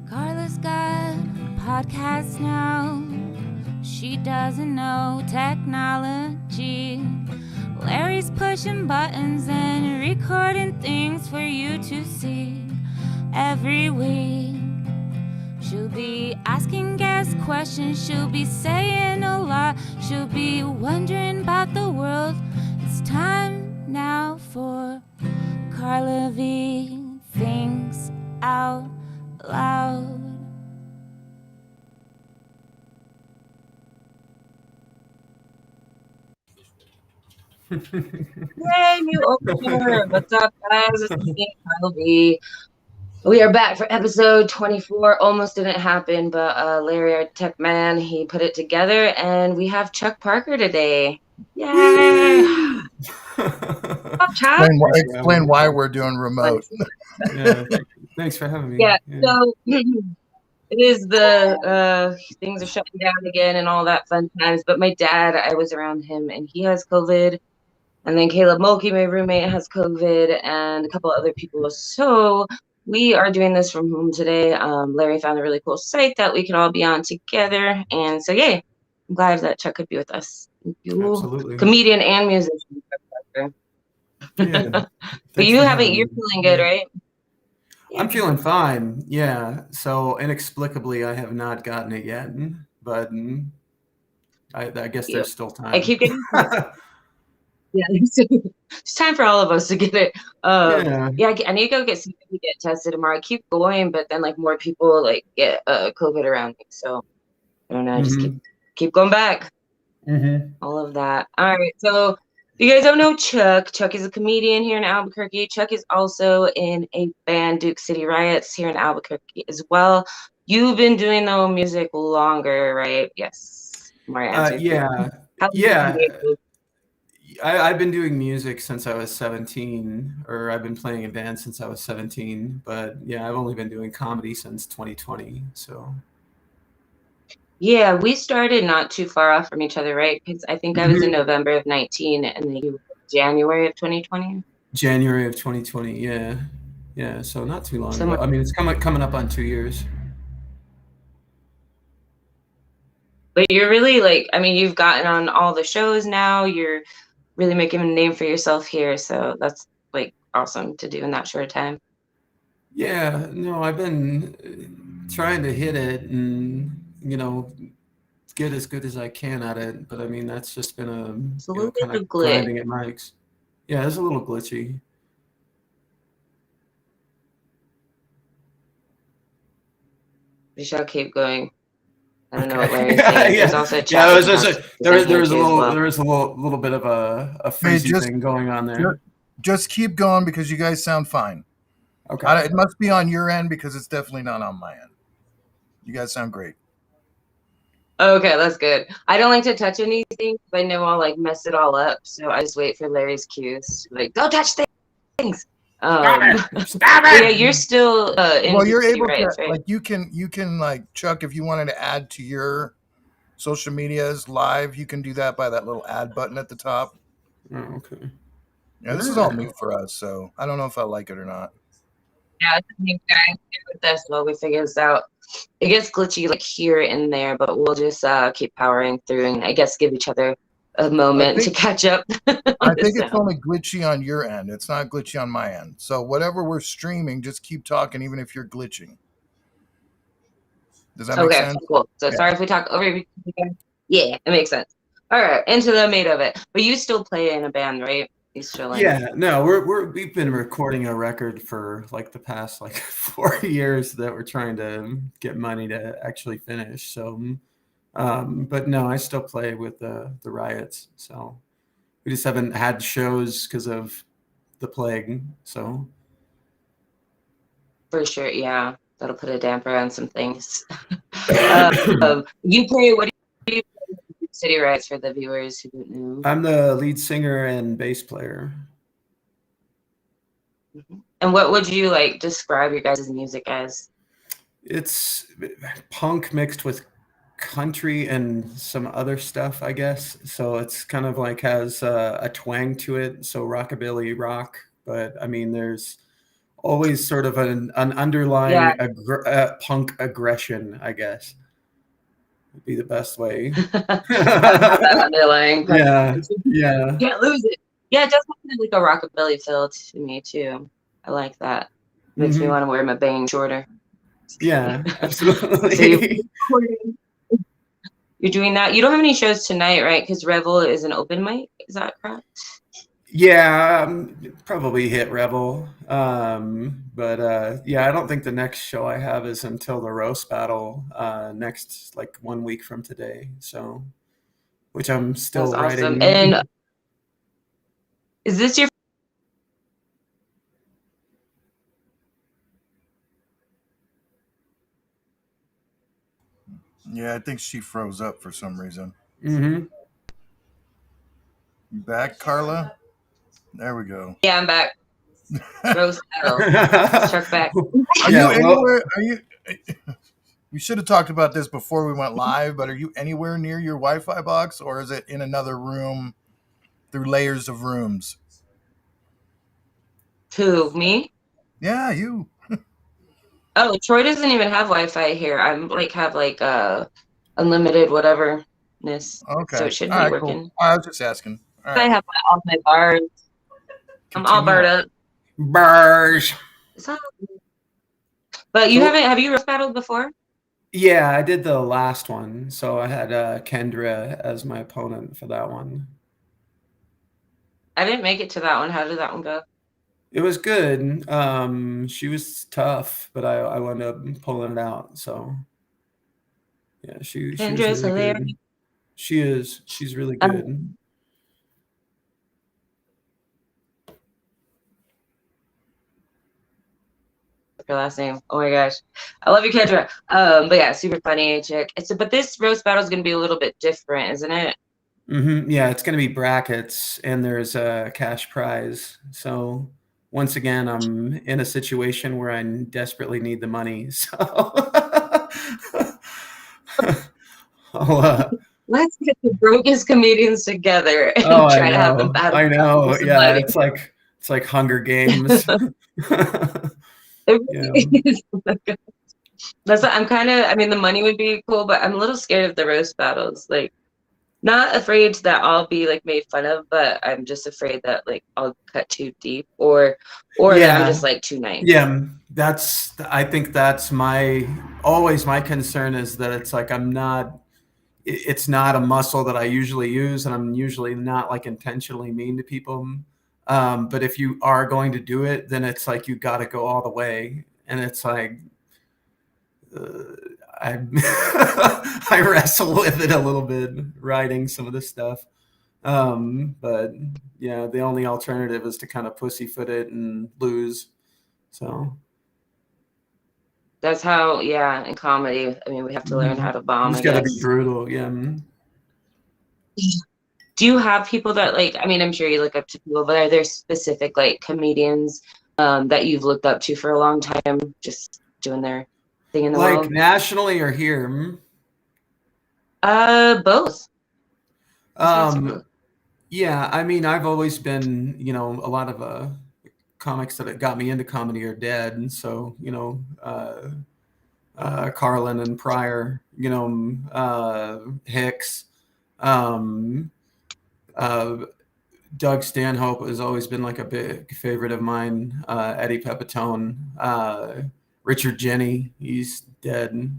Carla's got a podcast now. She doesn't know technology. Larry's pushing buttons and recording things for you to see every week. She'll be asking guest questions, she'll be saying a lot, she'll be wondering about the world. It's time now for Carla V Thinks Out Loud. Yay, new opener. What's up, guys? It's me, Carla V. We are back for episode 24. Almost didn't happen, but Larry, our tech man, he put it together, and we have Chuck Parker today. Yay! Up, Chuck. Explain why we're doing remote. Yeah, thanks for having me. Yeah. So it is the things are shutting down again and all that fun times. But my dad, I was around him, and he has COVID. And then Caleb Mulkey, my roommate, has COVID, and a couple other people. So we are doing this from home today. Larry found a really cool site that we could all be on together. And so, yay, I'm glad that Chuck could be with us. Thank you. Absolutely. Comedian and musician. Yeah. But you haven't, you're feeling good, right? I'm feeling fine. Yeah. So inexplicably, I have not gotten it yet, but I guess there's still time. I keep getting yeah, it's time for all of us to get it. Yeah, I need to go get tested tomorrow. I keep going, but then like more people like get COVID around me. So I don't know. I just keep going back. All of that. All right. So if you guys don't know Chuck, Chuck is a comedian here in Albuquerque. Chuck is also in a band, Duke City Riots, here in Albuquerque as well. You've been doing though music longer, right? Yes. Yeah. I've been doing music since I was 17, or I've been playing in bands since I was 17. But yeah, I've only been doing comedy since 2020. So. Yeah, we started not too far off from each other, right? Because I think I was in November of 19 and then you were January of 2020. January of 2020, yeah. Yeah, so not too long ago. I mean, it's coming up on 2 years. But you're really like, I mean, you've gotten on all the shows now. You're really making a name for yourself here. So that's like awesome to do in that short time. Yeah, no, I've been trying to hit it and, get as good as I can at it. But I mean, that's just been kind of grinding at mics. Yeah, it's a little glitchy. We shall keep going. I don't know what Larry's saying. There's also a chat. There was a little bit of a freezing thing going on there. Just keep going because you guys sound fine. Okay. It must be on your end because it's definitely not on my end. You guys sound great. Okay, that's good. I don't like to touch anything because I know I'll like mess it all up. So I just wait for Larry's cues. Like, don't touch things. Stop it! Yeah, you're still well, you're able to right? Like you can like Chuck, if you wanted to add to your social medias live, you can do that by that little add button at the top. Oh, okay. Yeah, this is all new for us, so I don't know if I like it or not. Yeah, I think guys with this while we figure this out. It gets glitchy like here and there, but we'll just keep powering through and I guess give each other a moment to catch up. I think it's only glitchy on your end. It's not glitchy on my end. So whatever we're streaming, just keep talking, even if you're glitching. Does that make sense? Okay, cool. So sorry if we talk over each other. Yeah, it makes sense. All right, into the meat of it. But you still play in a band, right? Yeah, no, we've been recording a record for like the past 4 years that we're trying to get money to actually finish. So, but no, I still play with the Riots. So we just haven't had shows because of the plague. So for sure, yeah, that'll put a damper on some things. You play what do you play? City Riots for the viewers who don't know. I'm the lead singer and bass player. And what would you like describe your guys' music as? It's punk mixed with country and some other stuff, I guess. So it's kind of like has a twang to it. So rockabilly rock, but I mean, there's always sort of an underlying punk aggression, I guess. Would be the best way. That underlying. Yeah. Can't lose it. Yeah, it does have like a rockabilly feel to me too. I like that. Makes me want to wear my bangs shorter. Yeah, absolutely. So you're doing that. You don't have any shows tonight, right? Because Revel is an open mic. Is that correct? Yeah, probably hit Revel. But yeah, I don't think the next show I have is until the roast battle next, like 1 week from today. So, which I'm still writing. Awesome. And is this your? Yeah, I think she froze up for some reason. You back, Carla? There we go. Yeah, I'm back. Roast battle. Chuck back. Are you anywhere? Are you? We should have talked about this before we went live, but are you anywhere near your Wi-Fi box, or is it in another room through layers of rooms? Who, me? Yeah, you. Oh, Troy doesn't even have Wi-Fi here. I'm like have like unlimited whateverness. Okay. So it should be working. Cool. I was just asking. All right. I have all my bars. I'm all barred up. Bars. But you haven't? Have you roast battled before? Yeah, I did the last one. So I had Kendra as my opponent for that one. I didn't make it to that one. How did that one go? It was good. She was tough, but I wound up pulling it out. So yeah, she was really good. She is. She's really good. Her last name. Oh my gosh, I love you, Kendra. But yeah, super funny chick. But this roast battle is gonna be a little bit different, isn't it? Yeah, it's gonna be brackets, and there's a cash prize. So once again, I'm in a situation where I desperately need the money. So let's get the brokest comedians together and try to have them battle. I know. Yeah, it's like Hunger Games. That's what I'm kind of. I mean, the money would be cool, but I'm a little scared of the roast battles. Like, not afraid that I'll be like made fun of, but I'm just afraid that like I'll cut too deep, or that I'm just like too nice. Yeah, I think that's always my concern is that it's like it's not a muscle that I usually use, and I'm usually not like intentionally mean to people. But if you are going to do it, then it's like you got to go all the way, and it's like I wrestle with it a little bit, writing some of this stuff. But yeah, the only alternative is to kind of pussyfoot it and lose. So that's how, in comedy. I mean, we have to learn how to bomb. It's got to be brutal. Yeah. Do you have people that like? I mean, I'm sure you look up to people, but are there specific like comedians that you've looked up to for a long time, just doing their thing in the world? Like nationally or here? Both. Yeah, I mean, I've always been, a lot of comics that got me into comedy are dead, and so Carlin and Pryor, Hicks, Doug Stanhope has always been like a big favorite of mine. Eddie Pepitone, Richard Jeni, he's dead.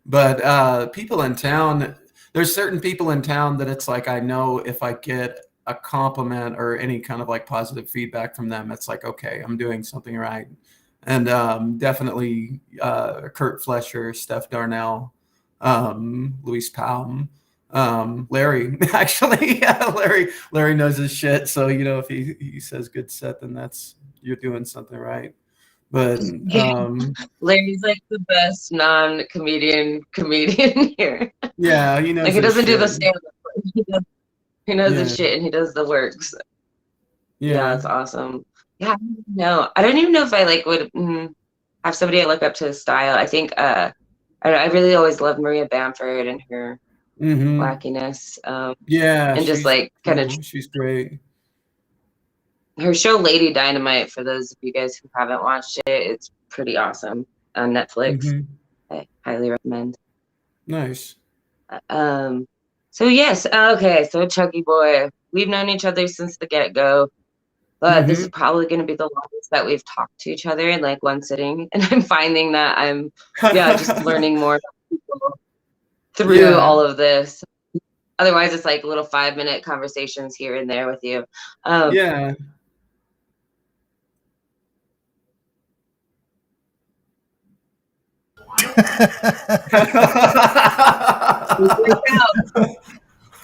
But people in town, there's certain people in town that it's like I know if I get a compliment or any kind of like positive feedback from them, it's like, okay, I'm doing something right. And definitely Kurt Fletcher, Steph Darnell, Luis Palm, Larry. Actually, Larry knows his shit. So if he says good set, then you're doing something right. But Larry's like the best non-comedian comedian here. Yeah, he knows. Like he doesn't do the stand-up. He knows his shit and he does the works. Yeah, that's awesome. Yeah, no, I don't even know if I like would have somebody I look up to the style. I think I really always loved Maria Bamford and her wackiness. And just like kind of. She's great. her show Lady Dynamite, for those of you guys who haven't watched it, it's pretty awesome on Netflix. I highly recommend. Nice. So yes, okay, so Chucky Boy, we've known each other since the get-go, but this is probably going to be the longest that we've talked to each other in like one sitting, and I'm finding that I'm just learning more about people through all of this. Otherwise it's like little 5-minute conversations here and there with you. Yeah.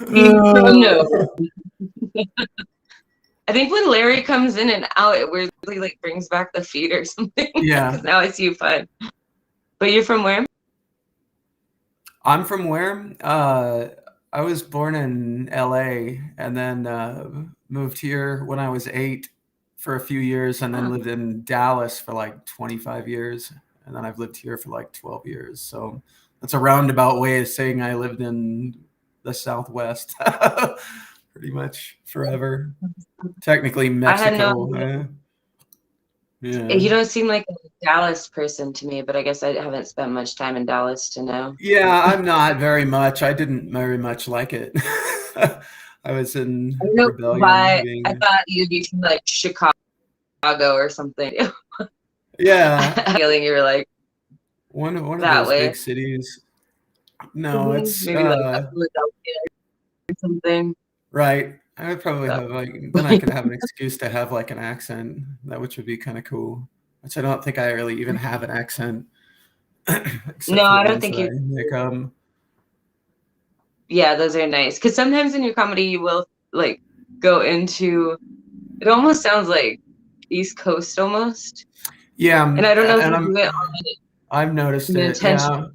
No. I think when Larry comes in and out, it weirdly like brings back the feed or something. Yeah. Now I see you fine. But you're from where? I'm from where? I was born in LA and then moved here when I was 8 for a few years, and then lived in Dallas for like 25 years. And then I've lived here for like 12 years. So that's a roundabout way of saying I lived in the Southwest pretty much forever. Technically Mexico. Yeah. You don't seem like a Dallas person to me, but I guess I haven't spent much time in Dallas to know. Yeah, I'm not very much. I didn't very much like it. I was in rebellion. I thought you'd be from like Chicago or something. Yeah. Feeling you were like one of those big cities. No, it's maybe like Philadelphia or something. Right. I would probably have then I could have an excuse to have like an accent, which would be kind of cool. Which I don't think I really even have an accent. No, I don't think you. Yeah, those are nice. Because sometimes in your comedy, you will like go into. It almost sounds like East Coast almost. Yeah, and I don't know if you do it on I've noticed it. Yeah.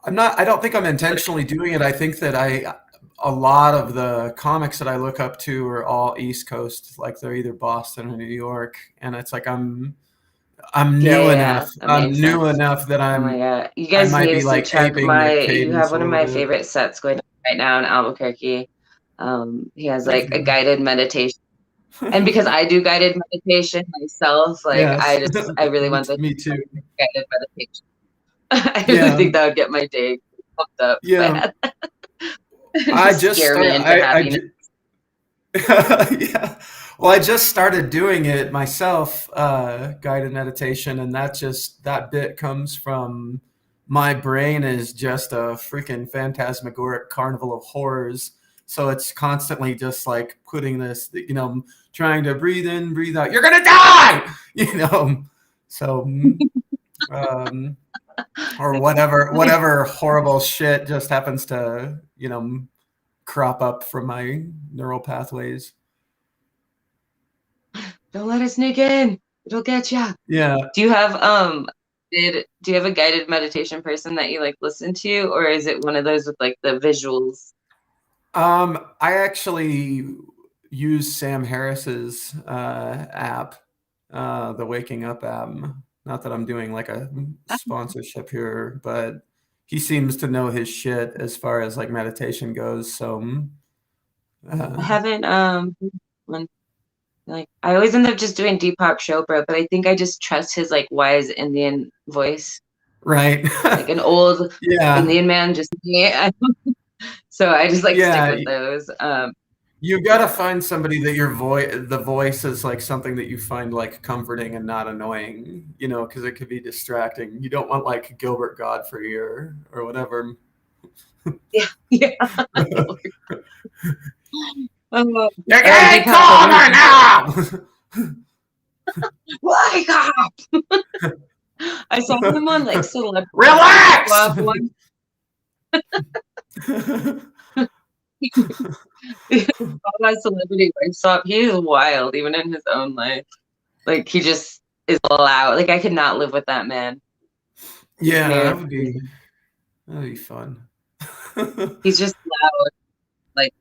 I don't think I'm intentionally doing it. I think that a lot of the comics that I look up to are all East Coast, like they're either Boston or New York, and it's like I'm new enough. I'm new enough that I'm. Oh my God. You guys need to like check you have one of my favorite sets going on right now in Albuquerque. He has like a guided meditation, and because I do guided meditation myself, like I really want me too. Guided meditation. I really think that would get my day pumped up. Yeah. I just scare me into happiness. Yeah. Well, I just started doing it myself, guided meditation, and that bit comes from my brain is just a freaking phantasmagoric carnival of horrors. So it's constantly just like putting this, trying to breathe in, breathe out. You're gonna die, So, or whatever horrible shit just happens to, crop up from my neural pathways. Don't let it sneak in. It'll get you. Yeah. Do you have do you have a guided meditation person that you like listen to, or is it one of those with like the visuals? I actually use Sam Harris's app, the Waking Up app. Not that I'm doing like a sponsorship here, but he seems to know his shit as far as like meditation goes. So I haven't like I always end up just doing Deepak Chopra, but I think I just trust his like wise Indian voice. Right. Like an old Indian man just so I just like stick with those. You got to find somebody that the voice is like something that you find like comforting and not annoying, because it could be distracting. You don't want like Gilbert Godfrey or whatever. Yeah. You're getting colder now! Wake up! I saw him on like Celebrity. Relax! My Celebrity Wife Swap. He is wild, even in his own life. Like he just is loud. Like I could not live with that man. Yeah, that'd be fun. He's just loud, like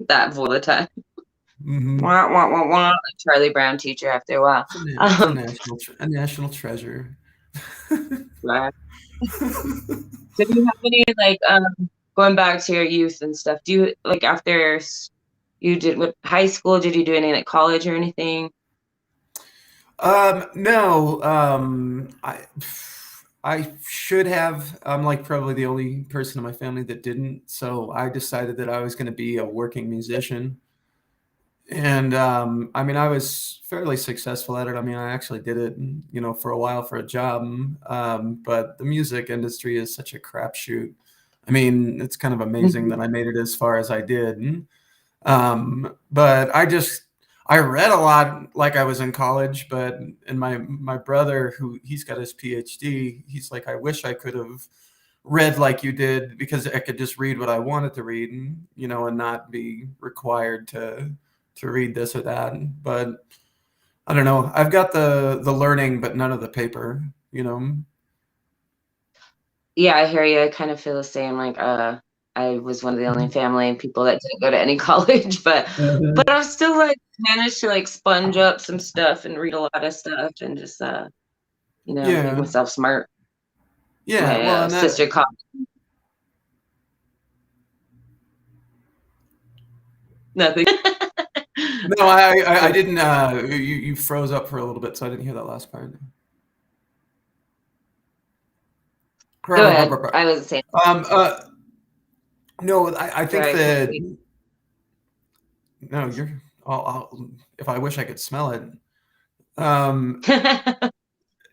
that all the time. Mm-hmm. Wah, wah, wah, wah, like Charlie Brown teacher after a while. It's a national treasure. Right. Do you have any like going back to your youth and stuff? Do you like after you did with high school? Did you do anything at college or anything? No. I should have. I'm like probably the only person in my family that didn't. So I decided that I was going to be a working musician. And I mean, I was fairly successful at it. I mean, I actually did it, for a while for a job. But the music industry is such a crapshoot. I mean, it's kind of amazing that I made it as far as I did. But I read a lot like I was in college, and my brother, he's got his PhD, he's like, I wish I could have read like you did, because I could just read what I wanted to read, and not be required to read this or that. But I don't know. I've got the learning, but none of the paper, Yeah, I hear you. I kind of feel the same. Like, I was one of the only family people that didn't go to any college, but I've still like managed to like sponge up some stuff and read a lot of stuff and just make myself smart. Yeah, My sister called. Nothing. No, I didn't. You froze up for a little bit, so I didn't hear that last part. Go ahead. I wasn't saying. No, I think that. No, you're. If I wish I could smell it.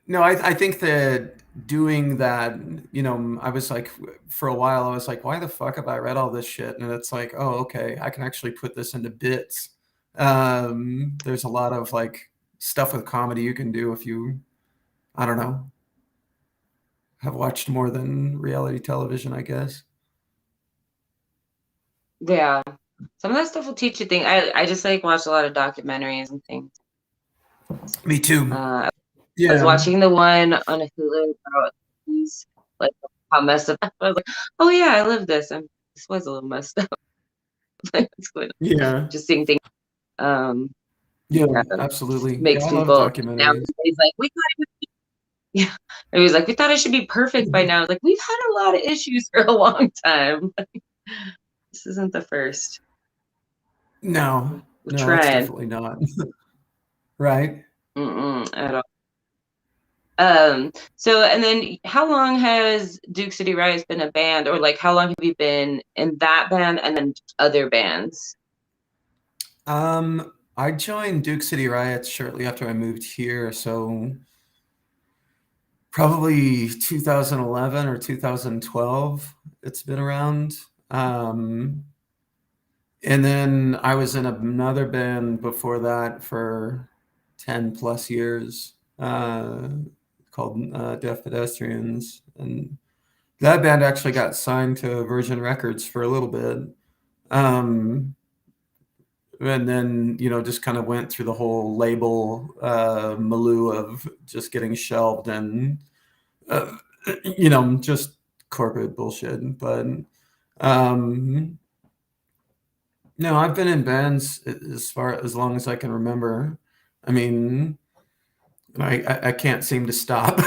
No, I think that doing that, I was like, for a while, I was like, why the fuck have I read all this shit? And it's like, oh, okay, I can actually put this into bits. There's a lot of like stuff with comedy you can do if you, I don't know, have watched more than reality television, I guess. Yeah. Some of that stuff will teach you things. I just like watch a lot of documentaries and things. Me too. I was watching the one on a Hulu about like how messed up. I was like, oh yeah, I lived this. This was a little messed up. Yeah. Just seeing things. Yeah, absolutely. Makes people now he's like, we thought it should be perfect by now. Like, we've had a lot of issues for a long time. This isn't the first. No, it's definitely not. Right. At all. So, and then how long has Duke City Riots been a band, or like how long have you been in that band and then other bands? I joined Duke City Riots shortly after I moved here, so probably 2011 or 2012 it's been around. And then I was in another band before that for 10 plus years, called Deaf Pedestrians, and that band actually got signed to Virgin Records for a little bit, and then just kind of went through the whole label milieu of just getting shelved and just corporate bullshit. But no, I've been in bands as long as I can remember. I mean, I can't seem to stop.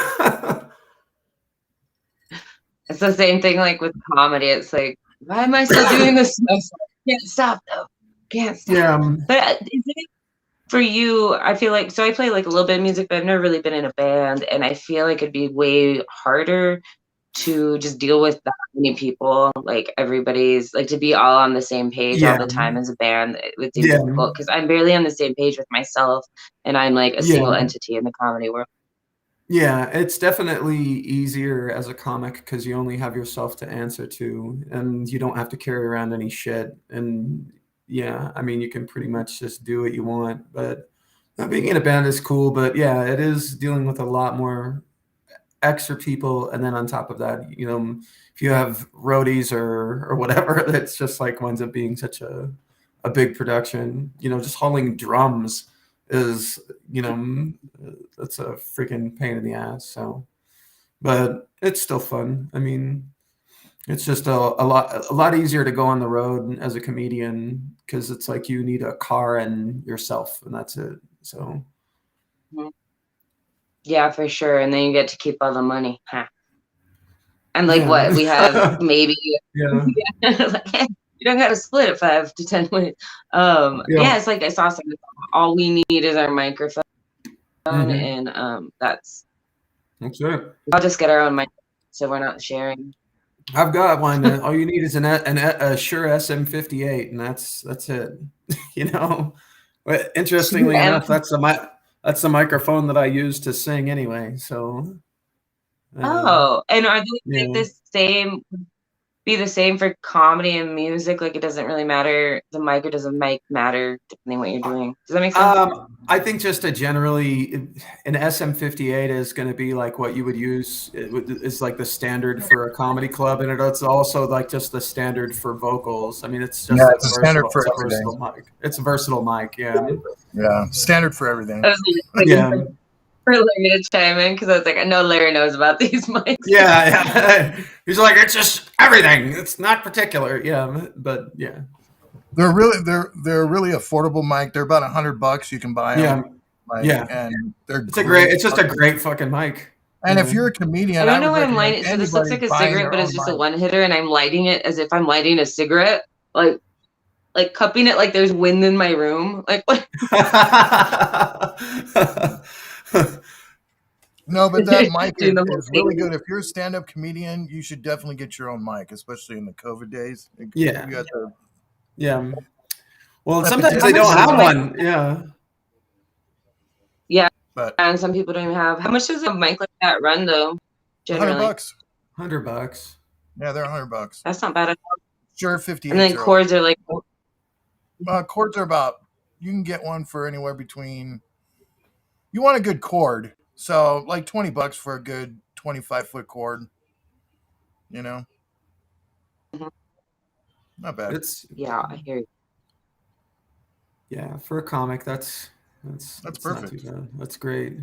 It's the same thing like with comedy. It's like, why am I still doing this? I can't stop though. Can't stop. Yeah. But is it for you? I feel like, so I play like a little bit of music, but I've never really been in a band, and I feel like it'd be way harder to just deal with that many people. Like everybody's like to be all on the same page all the time as a band. It would seem difficult because I'm barely on the same page with myself, and I'm like a single entity in the comedy world. Yeah, it's definitely easier as a comic because you only have yourself to answer to, and you don't have to carry around any shit. And yeah, I mean, you can pretty much just do what you want. But being in a band is cool. But yeah, it is dealing with a lot more extra people, and then on top of that, if you have roadies or whatever, it's just like winds up being such a big production. Just hauling drums is that's a freaking pain in the ass. So, but it's still fun. I mean, it's just a lot easier to go on the road as a comedian because it's like you need a car and yourself, and that's it. So yeah, for sure. And then you get to keep all the money. And like what we have maybe You don't got to split it 5 to 10 ways. Yeah, it's like I saw something. All we need is our microphone, and that's it. I'll just get our own mic, so we're not sharing. I've got one. All you need is a Shure SM58, and that's it. You know, but interestingly enough, that's the microphone that I use to sing anyway. So. And are they like the same? Be the same for comedy and music? Like it doesn't really matter. The mic or does the mic matter depending what you're doing? Does that make sense? I think just generally an SM58 is going to be like what you would use. It's like the standard for a comedy club, and it's also like just the standard for vocals. I mean, it's just it's a standard for everything. Versatile mic. It's a versatile mic. Yeah, standard for everything. For Larry to chime in because I was like, I know Larry knows about these mics. Yeah. He's like, it's just everything. It's not particular. Yeah, but yeah. They're really affordable mic. They're about $100. You can buy them. And they're it's just a great fucking mic. And if you're a comedian, I don't know why I'm lighting. So this looks like a cigarette, but it's just a one hitter, and I'm lighting it as if I'm lighting a cigarette, like cupping it like there's wind in my room. Like what? No, but that mic is really good. If you're a stand-up comedian, you should definitely get your own mic, especially in the COVID days. Well, sometimes they don't have one. Yeah, and some people don't even have. How much does a mic like that run though? Generally, $100. Yeah, they're $100. That's not bad at all. Sure, 58. And then cords are like. Cords are about. You can get one for anywhere between. You want a good cord, so like $20 for a good 25-foot cord. You know, not bad. I hear you. Yeah, for a comic, that's perfect. Not too bad. That's great.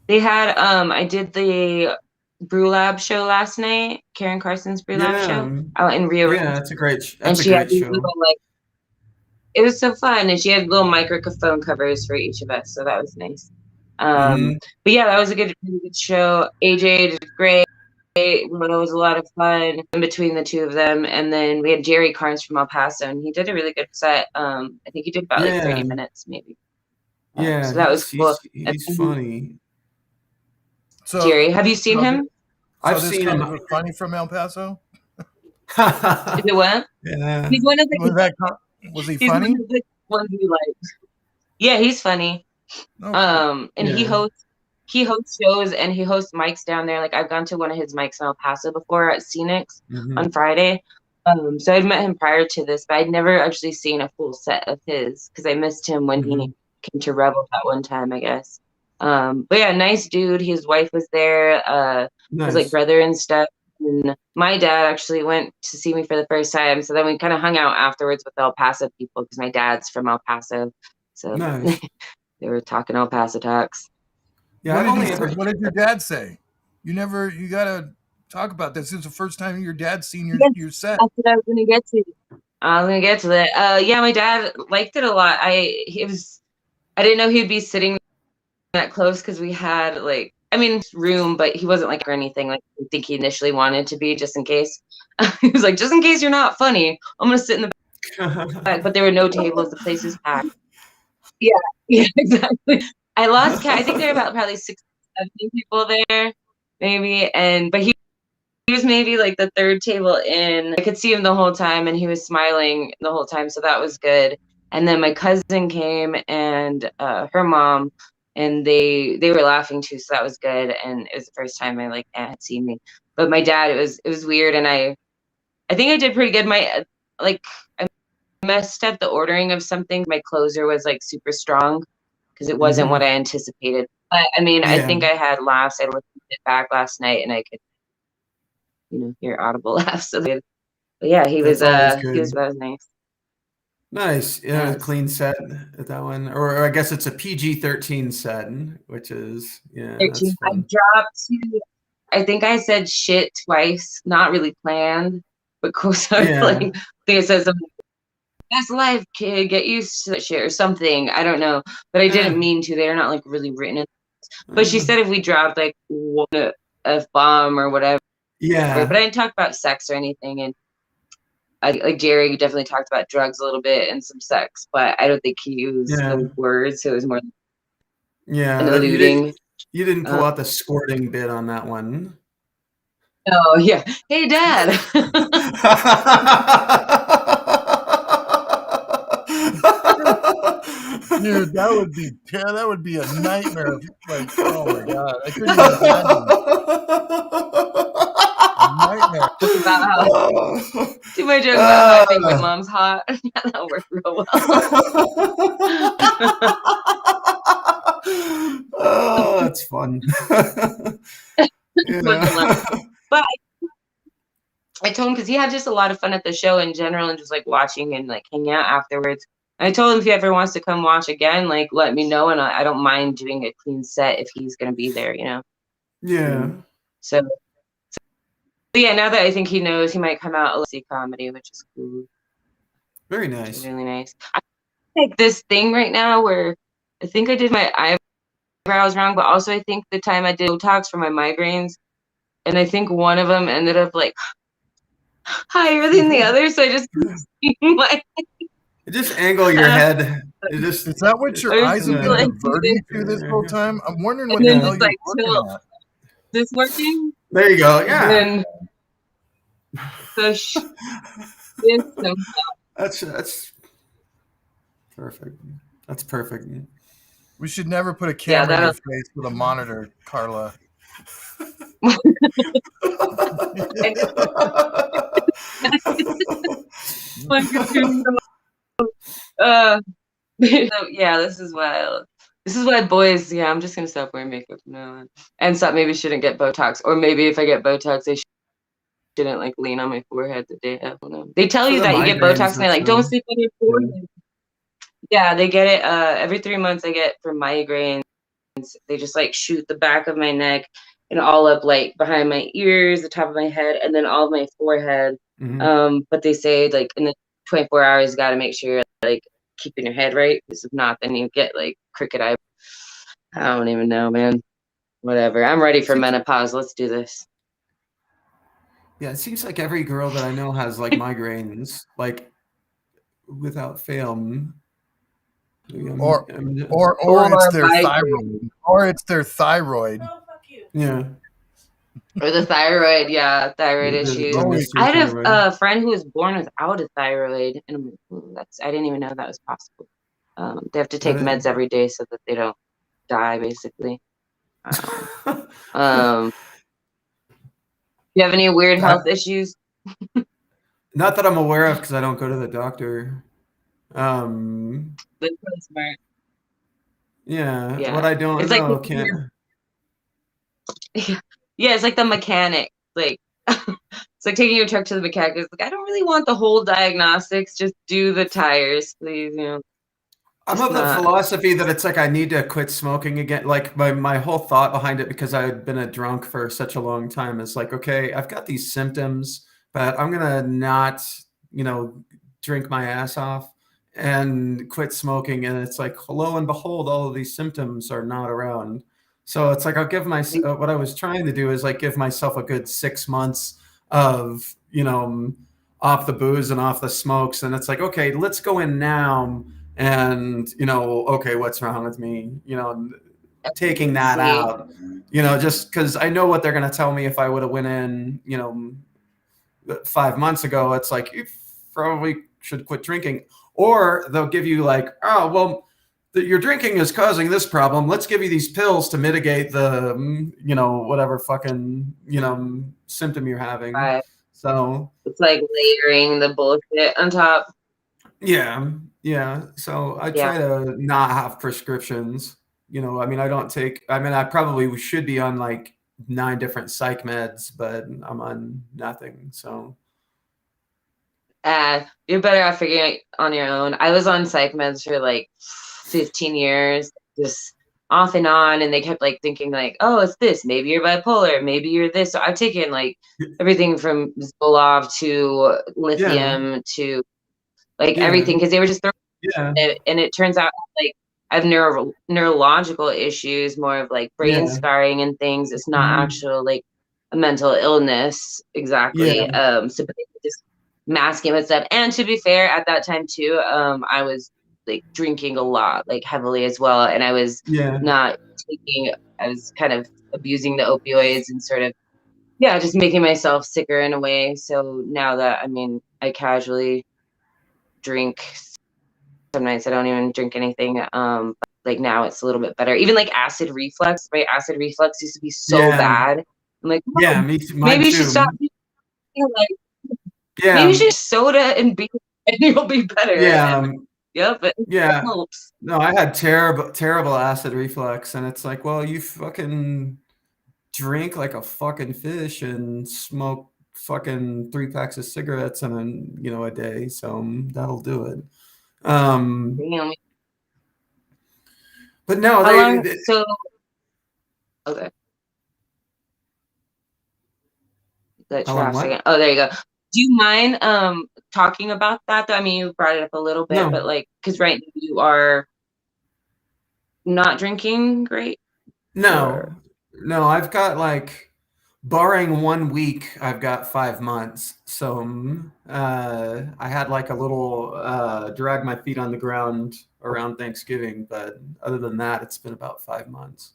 They had I did the Brew Lab show last night, Karen Carson's Brew Lab show out in Rio. Yeah, that's a great show. It was so fun, and she had little microphone covers for each of us, so that was nice. But yeah, that was a really good show. AJ did great. It was a lot of fun in between the two of them, and then we had Jerry Carnes from El Paso, and he did a really good set. I think he did about 30 minutes, maybe. So that was cool. He's funny. So, Jerry, have you seen him? I've seen him. Was funny from El Paso. If it went, he's one of the. Was he funny? Ones we like. Yeah, he's funny. And he hosts shows and he hosts mics down there. Like I've gone to one of his mics in El Paso before at Scenics on Friday. So I'd met him prior to this, but I'd never actually seen a full set of his because I missed him when he came to Rebel that one time, I guess. But yeah, nice dude. His wife was there. His like brother and stuff. And my dad actually went to see me for the first time. So then we kind of hung out afterwards with El Paso people because my dad's from El Paso. So they were talking El Paso talks. Yeah, what did your dad say? You gotta talk about this. This is the first time your dad's seen your set. That's what I was gonna get to. that. Yeah, my dad liked it a lot. I didn't know he'd be sitting that close because we had room, but he wasn't like or anything like I think he initially wanted to be, just in case. He was like, just in case you're not funny, I'm gonna sit in the back. But there were no tables, the place was packed. Yeah, exactly. I lost count. I think there were about probably 16, 17 people there, maybe. But he was maybe like the third table in. I could see him the whole time, and he was smiling the whole time, so that was good. And then my cousin came and her mom, and they were laughing too, so that was good. And it was the first time Aunt had seen me. But my dad, it was weird, and I think I did pretty good. I messed up the ordering of something. My closer was like super strong because it wasn't what I anticipated. But I mean, I think I had laughs. I listened to it back last night, and I could, hear audible laughs. So good. But yeah, that was nice. Nice. Yeah, clean set at that one. Or I guess it's a PG-13 set, which is, 13. I dropped I think I said shit twice, not really planned, but co-star I think it says something. That's life, kid. Get used to that shit or something. I don't know, but I didn't mean to. They're not like really written in. But she said if we dropped like one F-bomb or whatever. Yeah. But I didn't talk about sex or anything. And like Jerry definitely talked about drugs a little bit and some sex, but I don't think he used those words. So it was more an alluding. You didn't pull out the squirting bit on that one. Oh yeah. Hey, Dad. Dude, that would be a nightmare. Like, oh my god, I couldn't even imagine. A nightmare. About how do my joke about how I think my mom's hot. That'll work real well. Oh, that's fun. But I told him, because he had just a lot of fun at the show in general and just like watching and like hanging out afterwards. And I told him if he ever wants to come watch again, like let me know, and I don't mind doing a clean set if he's gonna be there, you know. Yeah. So yeah, now that I think he knows, he might come out and see comedy, which is cool. Very nice. Really nice. I like this thing right now where I think I did my eyebrows wrong, but also I think the time I did Botox for my migraines, and I think one of them ended up like higher than the other, so I just like just angle your head. Is that what your eyes have been diverting to this whole time? I'm wondering what the hell you're looking at. Is this working? There you go. Yeah. That's perfect. That's perfect. We should never put a camera in your face with a monitor, Carla. Yeah, this is wild. This is why boys, I'm just gonna stop wearing makeup from now on, and stop. Maybe shouldn't get Botox, or maybe if I get Botox, I shouldn't like lean on my forehead the day after. They tell you that you get Botox, and they're like, don't sleep on your forehead. Yeah, they get it every 3 months. I get for migraines. They just like shoot the back of my neck and all up like behind my ears, the top of my head, and then all of my forehead. But they say like in the 24 hours, you got to make sure you're like keeping your head right, because if not, then you get like crooked eye. I don't even know, man. Whatever. I'm ready for menopause. Let's do this. Yeah, it seems like every girl that I know has like migraines, like without fail. Or it's their thyroid. Or it's their thyroid. Oh, fuck you. Yeah. Or the thyroid, thyroid issues. I had a friend who was born without a thyroid, and I'm like, I didn't even know that was possible. They have to take meds every day so that they don't die, basically. Do you have any weird health issues? Not that I'm aware of, because I don't go to the doctor. That's really smart. Yeah. What I don't know can't. Yeah, it's like the mechanic. Like it's like taking your truck to the mechanic. It's like, I don't really want the whole diagnostics. Just do the tires, please. You know. I'm of the philosophy that it's like I need to quit smoking again. Like my whole thought behind it, because I had been a drunk for such a long time, is like, okay, I've got these symptoms, but I'm gonna not, drink my ass off and quit smoking. And it's like, lo and behold, all of these symptoms are not around. So it's like I'll give myself what I was trying to do is like give myself a good 6 months of off the booze and off the smokes, and it's like, okay, let's go in now. And okay, what's wrong with me? Taking that out, just because I know what they're gonna tell me if I would have went in, 5 months ago. It's like, you probably should quit drinking, or they'll give you like, oh well, your drinking is causing this problem. Let's give you these pills to mitigate the, whatever fucking, symptom you're having. Right. So it's like layering the bullshit on top. Yeah. So I try to not have prescriptions. I probably should be on like 9 different psych meds, but I'm on nothing. So you're better off figuring it on your own. I was on psych meds for like 15 years, just off and on, and they kept like thinking like, oh, it's this, maybe you're bipolar, maybe you're this. So I've taken like everything from Zoloft to lithium to like everything, because they were just throwing it, and it turns out like I have neurological issues, more of like brain scarring and things. It's not actual like a mental illness exactly. So but they just masking with stuff. And to be fair, at that time too, I was like drinking a lot, like heavily as well. And I was not I was kind of abusing the opioids and sort of, just making myself sicker in a way. So now that, I mean, I casually drink. Some nights I don't even drink anything. But like now it's a little bit better. Even like acid reflux, right? Acid reflux used to be so bad. I'm like, maybe you should stop. Like, maybe you should just soda and beer and you'll be better. It helps. No, I had terrible acid reflux, and it's like, well, you fucking drink like a fucking fish and smoke fucking 3 packs of cigarettes and a day, so that'll do it. But no, okay. Oh, there you go. Do you mind talking about that though? I mean, you brought it up a little bit, but like, because right now you are not drinking great. No, I've got like, barring 1 week, I've got 5 months. So I had like a little drag my feet on the ground around Thanksgiving, but other than that, it's been about 5 months.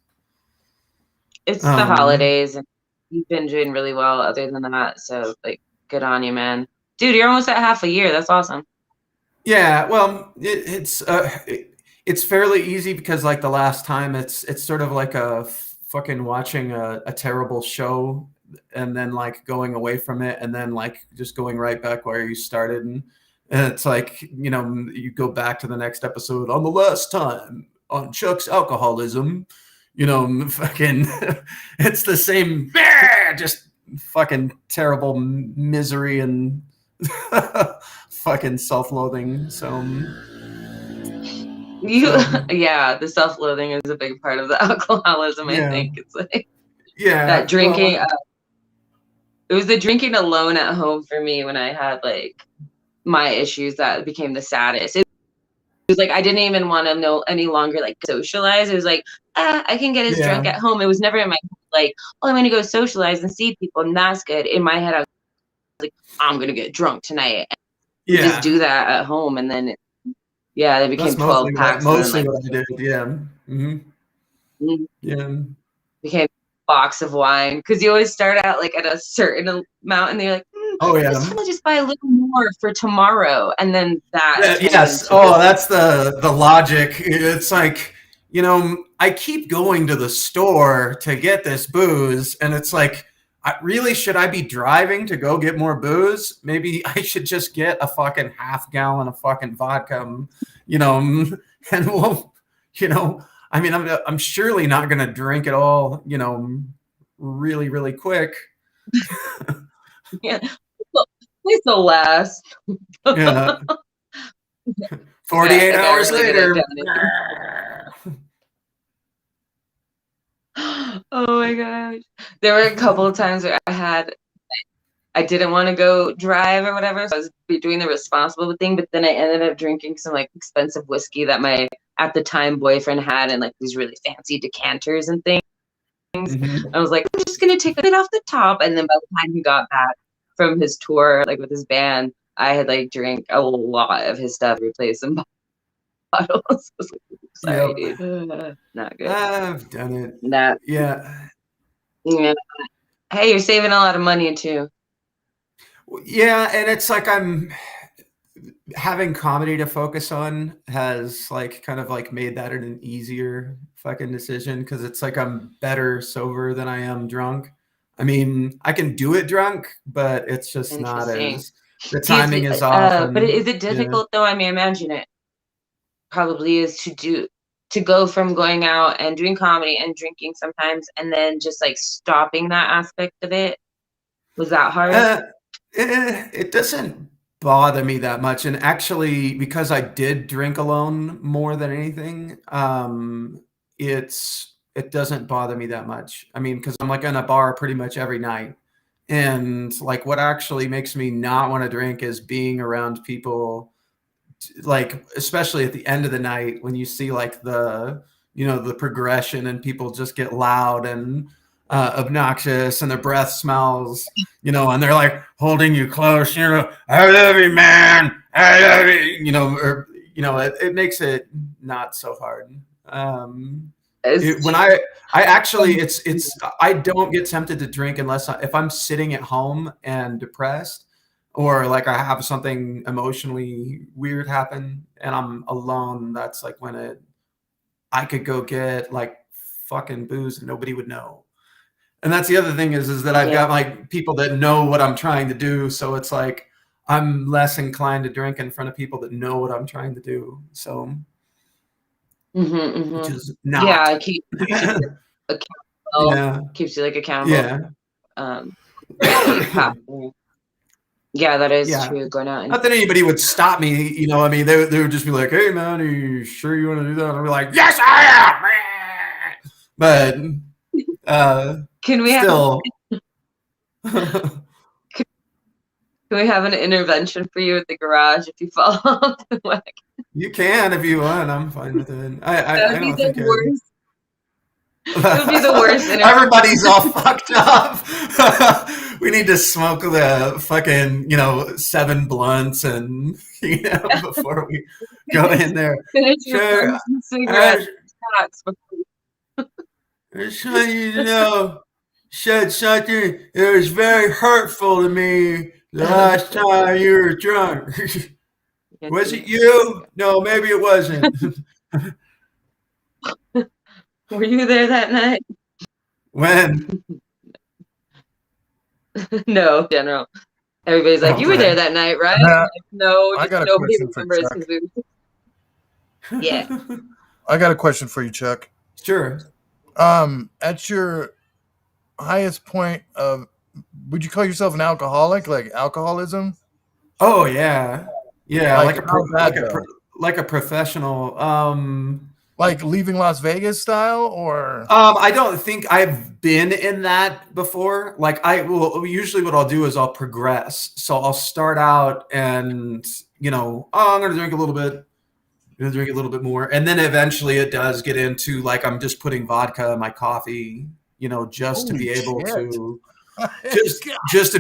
It's the holidays, and you've been doing really well other than that. So like, good on you, man. Dude, you're almost at half a year. That's awesome. Yeah, well, it's fairly easy because like the last time it's sort of like a fucking watching a terrible show and then like going away from it and then like just going right back where you started, and it's like, you go back to the next episode on the last time on Chuck's alcoholism, fucking it's the same, just fucking terrible misery and fucking self-loathing. So the self-loathing is a big part of the alcoholism. I think it's like that drinking. It was the drinking alone at home for me when I had like my issues that became the saddest. It was like I didn't even want to know any longer like socialize. It was like, I can get as drunk at home. It was never in my head like, oh, I'm gonna go socialize and see people, and that's good. In my head, I was like, I'm gonna get drunk tonight. And just do that at home, and then they became 12 packs. Mostly what I did. Became a box of wine, because you always start out like at a certain amount, and they're like, this time I'll just buy a little more for tomorrow, and then that. That's the logic. It's like, I keep going to the store to get this booze, and it's like, should I be driving to go get more booze? Maybe I should just get a fucking half gallon of fucking vodka, and we'll, I mean, I'm surely not going to drink it all, really, really quick. This will last. 48 hours later. Oh my gosh. There were a couple of times where I didn't want to go drive or whatever, so I was doing the responsible thing, but then I ended up drinking some like expensive whiskey that my at the time boyfriend had, and like these really fancy decanters and things. I was like, I'm just gonna take a bit off the top, and then by the time he got back from his tour, like with his band, I had like drank a lot of his stuff, replaced some bottles. Sorry, dude. Not good. I've done it. Yeah. Hey, you're saving a lot of money too. Yeah, and it's like I'm having comedy to focus on has like kind of like made that an easier fucking decision, because it's like I'm better sober than I am drunk. I mean, I can do it drunk, but it's just not as the timing is off. But is it difficult though? I mean, imagine it probably is to go from going out and doing comedy and drinking sometimes, and then just like stopping that aspect of it. Was that hard? It doesn't bother me that much, and actually, because I did drink alone more than anything, it doesn't bother me that much. I mean, because I'm like in a bar pretty much every night, and like what actually makes me not want to drink is being around people, like especially at the end of the night when you see like the progression and people just get loud and obnoxious and their breath smells, you know, and they're like holding you close, you know, I love you, man, I love you, you know, or, you know, it makes it not so hard. When I actually, it's I don't get tempted to drink unless if I'm sitting at home and depressed, or like I have something emotionally weird happen and I'm alone. That's like when I could go get like fucking booze and nobody would know. And that's the other thing is that I've got like people that know what I'm trying to do. So it's like I'm less inclined to drink in front of people that know what I'm trying to do. So, which is not. keeps you accountable. Keeps you like accountable. Yeah, that is true. Going out and not that anybody would stop me, you know. I mean, they would just be like, "Hey, man, are you sure you want to do that?" And I'd be like, "Yes, I am." But can we still? Can we have an intervention for you at the garage if you fall off the wagon? You can if you want. I'm fine with it. I don't think worst. It would be the worst. Everybody's all fucked up. We need to smoke the fucking, you know, 7 blunts and, you know, before we go in there. Sure. I just want you to know, said something that was very hurtful to me the last time you were drunk. Was it you? No, maybe it wasn't. Were you there that night? When? No, general. Everybody's like, you were there that night, right? Like, no, just nobody remembers because we were. Yeah. I got a question for you, Chuck. Sure. At your highest point of, would you call yourself an alcoholic? Like alcoholism? Oh yeah, yeah, like a professional. Like leaving Las Vegas style, or? I don't think I've been in that before. Like usually what I'll do is I'll progress. So I'll start out and, you know, I'm going to drink a little bit, I'm going to drink a little bit more. And then eventually it does get into like, I'm just putting vodka in my coffee, you know, just to be able to, just to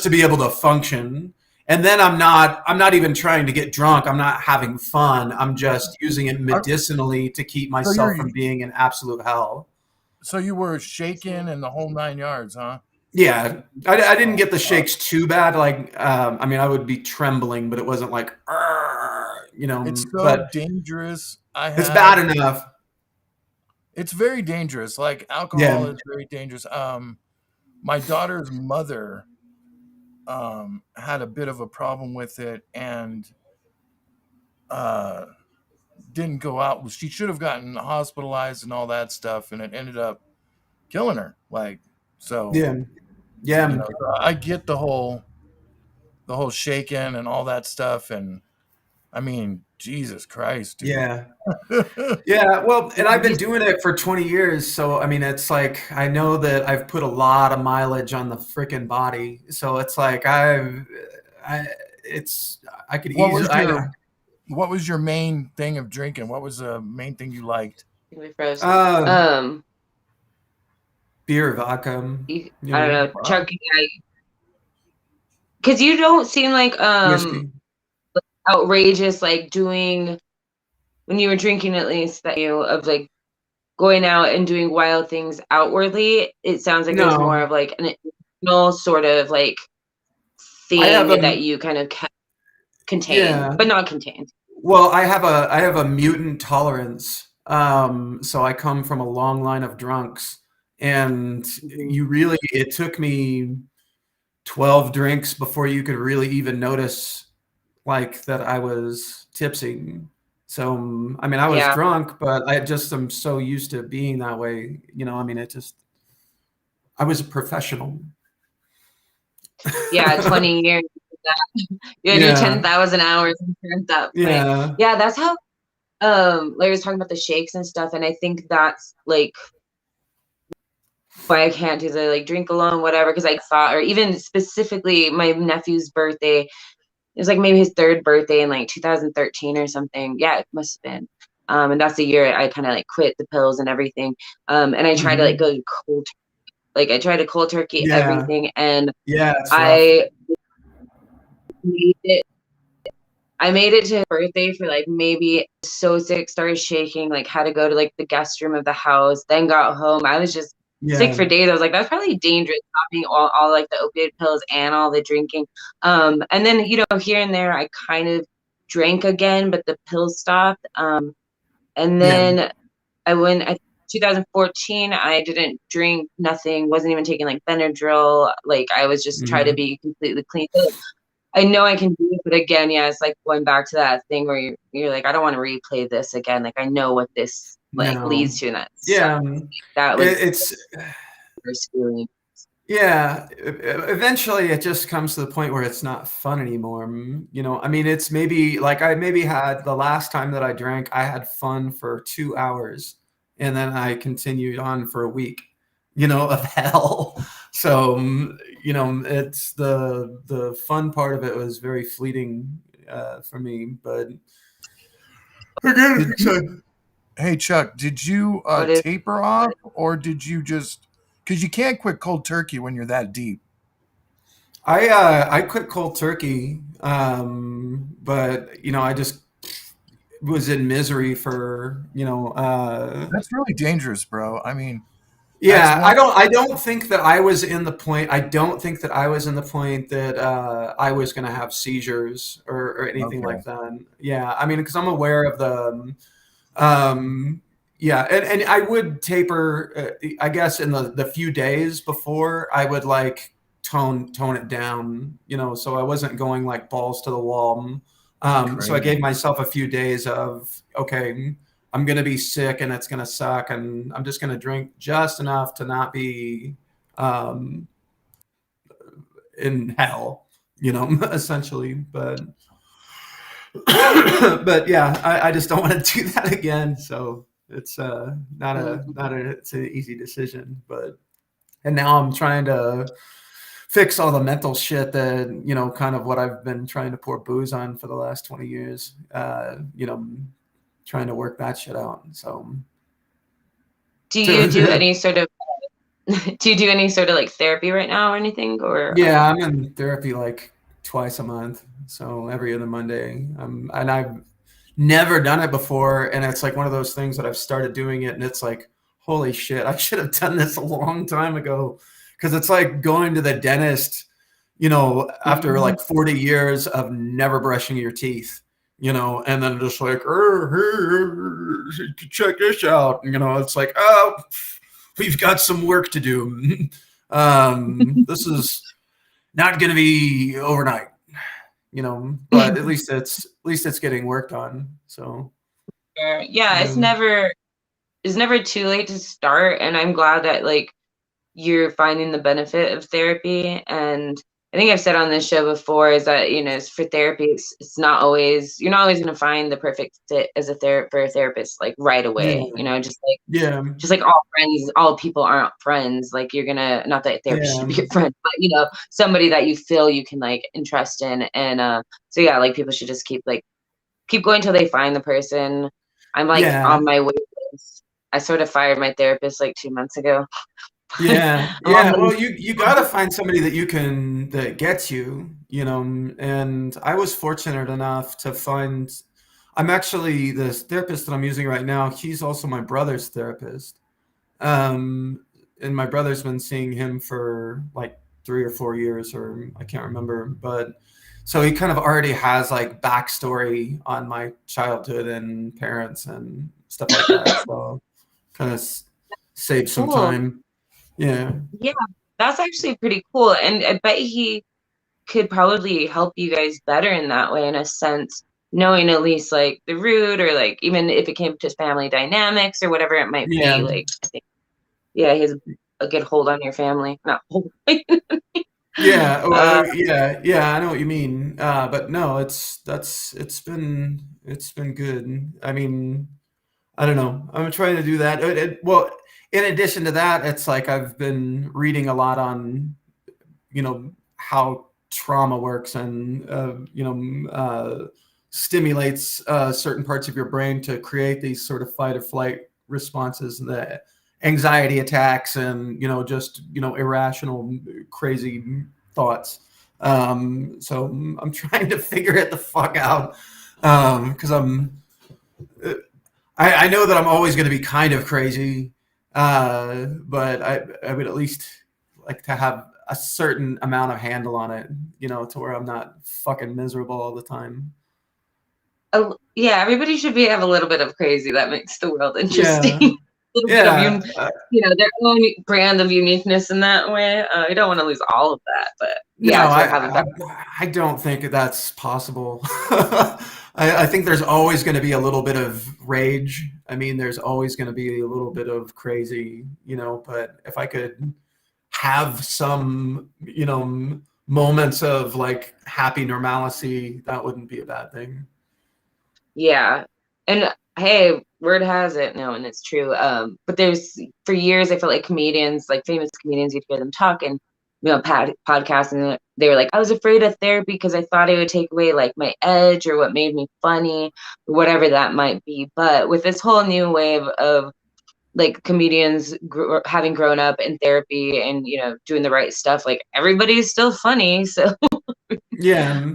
be able to function. And then I'm not even trying to get drunk. I'm not having fun. I'm just using it medicinally to keep myself from being in absolute hell. So you were shaking and the whole 9 yards, huh? Yeah. I didn't get the shakes too bad. Like, I mean, I would be trembling, but it wasn't like, you know. It's so dangerous. It's bad enough. It's very dangerous. Like alcohol is very dangerous. My daughter's mother had a bit of a problem with it and didn't go out. She should have gotten hospitalized and all that stuff, and it ended up killing her. Like, so yeah. You know, I get the whole shaking and all that stuff, and I mean, Jesus Christ, dude. Yeah. Yeah, well, and I've been doing it for 20 years, so I mean, it's like I know that I've put a lot of mileage on the freaking body, so it's like I could easily. What was your main thing of drinking? What was the main thing you liked? Beer, vodka. I don't know, Chuck. Because you don't seem like outrageous, like doing when you were drinking, at least that you of like going out and doing wild things outwardly. It sounds like there's more of like an internal sort of like thing that you kind of contain, but not contained. Well, I have a mutant tolerance. So I come from a long line of drunks, and it took me 12 drinks before you could really even notice like that I was tipsy. So, I mean, I was drunk, but I just am so used to being that way. You know, I mean, I was a professional. Yeah, 20 years. You had your 10,000 hours at that point. Yeah, that's how Larry was talking about the shakes and stuff, and I think that's like why I can't do the like drink alone, whatever, because I thought, or even specifically my nephew's birthday, it was like maybe his 3rd birthday in like 2013 or something. Yeah, it must have been. And that's the year I kind of like quit the pills and everything. And I tried to like go cold, like I tried to cold turkey everything, and it's rough. I made it. I made it to his birthday for like maybe so sick, started shaking, like had to go to like the guest room of the house, then got home. I was just sick for days. I was like, that's probably dangerous, popping all like the opiate pills and all the drinking. And then, you know, here and there I kind of drank again, but the pills stopped. And then I went, 2014, I didn't drink, nothing, wasn't even taking like Benadryl. Like I was just trying to be completely clean. I know I can do it, but again, yeah, it's like going back to that thing where you're like, I don't want to replay this again. Like I know what this like leads to, and that was it's scary. Yeah, eventually it just comes to the point where it's not fun anymore. You know, I mean, it's maybe like I maybe had the last time that I drank, I had fun for 2 hours, and then I continued on for a week, you know, of hell. So, you know, it's the fun part of it was very fleeting for me, but again, hey Chuck, did you taper off, or did you just, because you can't quit cold turkey when you're that deep? I quit cold turkey, but you know, I just was in misery for, you know, that's really dangerous, bro. I mean, yeah, I don't think that I was in the point. I don't think that I was in the point that I was going to have seizures or anything like that. Yeah, I mean, because I'm aware of the, yeah, and I would taper. I guess in the few days before, I would like tone it down, you know, so I wasn't going like balls to the wall. So I gave myself a few days of, okay, I'm going to be sick and it's going to suck, and I'm just going to drink just enough to not be in hell, you know, essentially. But but yeah, I just don't want to do that again. So it's it's an easy decision. But and now I'm trying to fix all the mental shit that, you know, kind of what I've been trying to pour booze on for the last 20 years. You know, trying to work that shit out. So do you do any sort of like therapy right now or anything? Or yeah, I'm in therapy like twice a month, so every other Monday. And I've never done it before, and it's like one of those things that I've started doing it, and it's like, holy shit, I should have done this a long time ago, because it's like going to the dentist, you know, after like 40 years of never brushing your teeth, you know, and then just like, check this out, you know, it's like, oh, we've got some work to do. This is not going to be overnight, you know, but at least it's getting worked on. So yeah, it's never too late to start, and I'm glad that like you're finding the benefit of therapy. And I think I've said on this show before is that, you know, for therapy, it's not always, you're not always going to find the perfect fit as for a therapist like right away. You know, just like all friends, all people aren't friends. Like you're gonna, not that therapist should be your friend, but you know, somebody that you feel you can like entrust in. And so yeah, like people should just keep going till they find the person. I'm like on my way. I sort of fired my therapist like 2 months ago. Yeah. Well, you got to find somebody that gets you, you know. And I was fortunate enough to find. I'm actually the therapist that I'm using right now. He's also my brother's therapist, and my brother's been seeing him for like 3 or 4 years, or I can't remember. But so he kind of already has like backstory on my childhood and parents and stuff like that. So kind of save some time. Yeah, that's actually pretty cool, and I bet he could probably help you guys better in that way, in a sense, knowing at least like the root, or like even if it came to family dynamics or whatever it might be. Like I think, he has a good hold on your family, not hold. yeah, well, I know what you mean. But no, it's been good. I mean, I don't know. I'm trying to do that. Well, in addition to that, it's like I've been reading a lot on, you know, how trauma works, and stimulates certain parts of your brain to create these sort of fight or flight responses, and the anxiety attacks, and just irrational, crazy thoughts. So I'm trying to figure it the fuck out, because I know that I'm always going to be kind of crazy, but I would at least like to have a certain amount of handle on it, to where I'm not fucking miserable all the time. Oh, yeah, everybody should have a little bit of crazy. That makes the world interesting. Yeah. Bit of their own brand of uniqueness in that way. You don't want to lose all of that, but yeah, I don't think that's possible. I think there's always going to be a little bit of rage. I mean, there's always going to be a little bit of crazy, but if I could have some, moments of like happy normalcy, that wouldn't be a bad thing. Yeah. And hey, word has it, no, and it's true. But for years, I felt like comedians, like famous comedians, you'd hear them talk and, podcasts, and they were like, I was afraid of therapy because I thought it would take away like my edge or what made me funny, or whatever that might be. But with this whole new wave of like comedians having grown up in therapy and, doing the right stuff, like everybody's still funny. So yeah.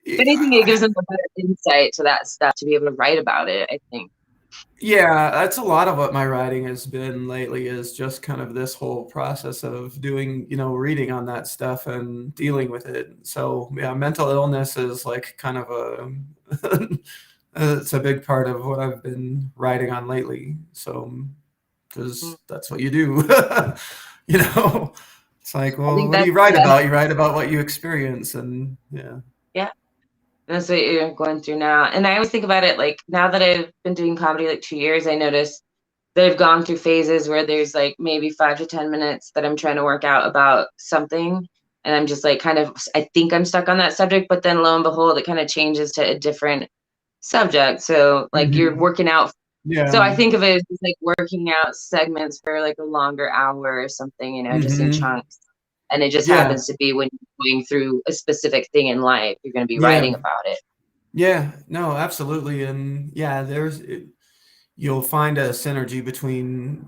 If anything, it gives them a better insight to that stuff to be able to write about it, I think. Yeah, that's a lot of what my writing has been lately, is just kind of this whole process of doing, reading on that stuff and dealing with it. So yeah, mental illness is like kind of it's a big part of what I've been writing on lately. So, because that's what you do, it's like, well, what do you write about? You write about what you experience, and yeah. That's what you're going through now. And I always think about it like, now that I've been doing comedy like 2 years, I noticed that I've gone through phases where there's like maybe 5 to 10 minutes that I'm trying to work out about something. And I'm just like I think I'm stuck on that subject, but then lo and behold, it kind of changes to a different subject. So like you're working out. Yeah. So I think of it as like working out segments for like a longer hour or something, just in chunks. And it just happens to be when you're going through a specific thing in life, you're going to be writing about it. Yeah, no, absolutely. And yeah, you'll find a synergy between,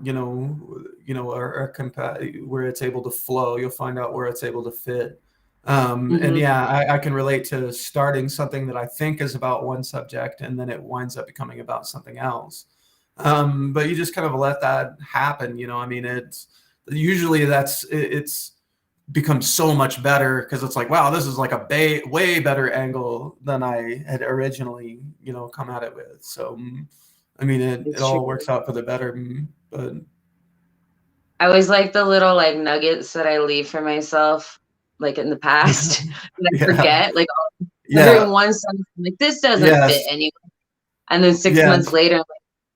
where it's able to flow. You'll find out where it's able to fit. And yeah, I can relate to starting something that I think is about one subject, and then it winds up becoming about something else. But you just kind of let that happen. I mean, it's usually it's becomes so much better, because it's like, wow, this is like a way better angle than I had originally, come at it with. So, I mean, it all works out for the better. But I always like the little like nuggets that I leave for myself, like in the past, that I forget. Like, every one sentence, I'm like, this doesn't fit anyway. And then 6 months later, I'm like,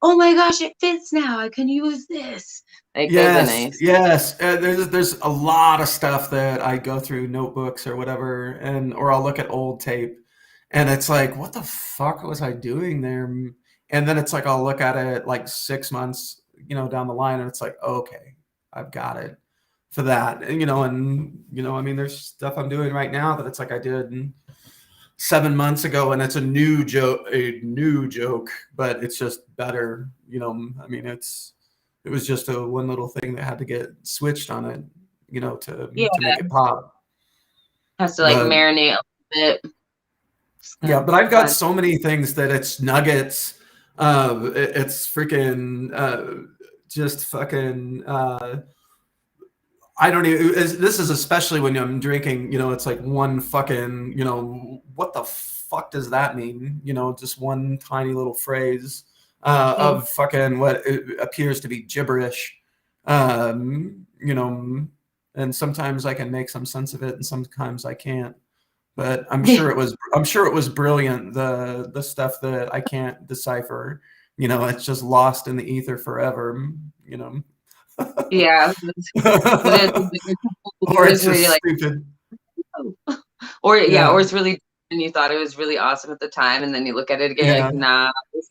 oh my gosh, it fits now. I can use this. Like, yes. There's a lot of stuff that I go through notebooks or whatever, or I'll look at old tape, and it's like, what the fuck was I doing there? And then it's like, I'll look at it like 6 months, down the line, and it's like, okay, I've got it for that. And, I mean, there's stuff I'm doing right now that it's like I did 7 months ago, and it's a new joke, but it's just better. I mean, it was just one little thing that had to get switched on it, to make it pop. Has to marinate a little bit. Yeah, but I've got so many things that it's nuggets. It's freaking just fucking. I don't even. This is especially when I'm drinking. It's like one fucking. What the fuck does that mean? Just one tiny little phrase. Of fucking what appears to be gibberish, and sometimes I can make some sense of it, and sometimes I can't. But I'm sure it was brilliant. The stuff that I can't decipher, it's just lost in the ether forever. Yeah. Or it's just stupid. Or it's really. And you thought it was really awesome at the time, and then you look at it again, you're like, nah, this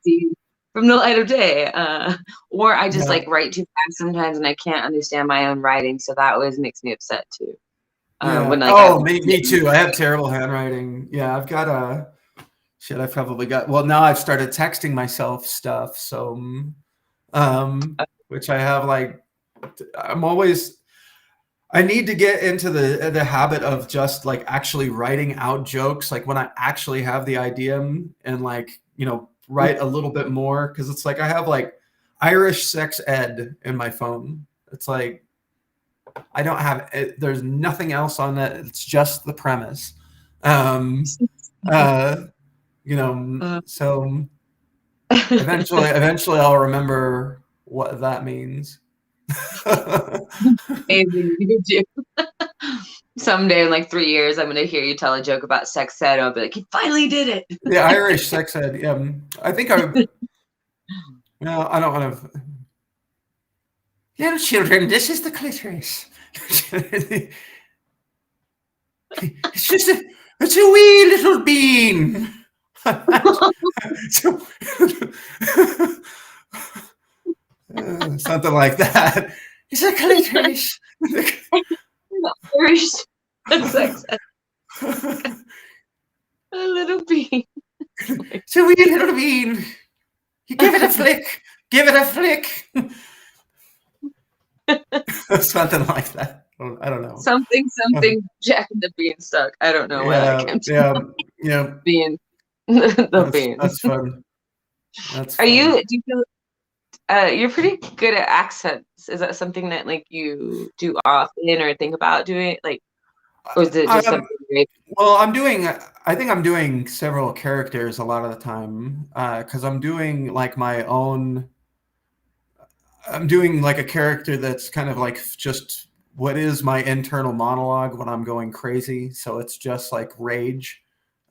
is from the light of day. Or I just like write too fast sometimes, and I can't understand my own writing, so that always makes me upset too. When me too. I have terrible handwriting. Yeah, I've got a shit. I probably got. Well, now I've started texting myself stuff. So, which I have like. I need to get into the habit of just like actually writing out jokes, like when I actually have the idea and like, write a little bit more. Cause it's like, I have like Irish sex ed in my phone. It's like, I don't have it. There's nothing else on that. It's just the premise. So eventually I'll remember what that means. Maybe you do. Someday in like 3 years, I'm going to hear you tell a joke about sex ed. I'll be like, you finally did it. The Irish sex ed. I think I don't want to. Little children, this is the clitoris. It's a wee little bean. Something like that. It's a clitoris. Irish sex ed. A little bean. It's a wee little bean. You give it a flick. Give it a flick. Something like that. I don't know. Something. Jack and the Beanstalk. I don't know where that came from. Yeah. Bean. The bean. That's fun. That's fun. Do you feel you're pretty good at accents? Is that something that like you do often or think about doing? Like, or is it just something great? Well, I think I'm doing several characters a lot of the time because I'm doing like I'm doing like a character that's kind of like just what is my internal monologue when I'm going crazy. So it's just like rage.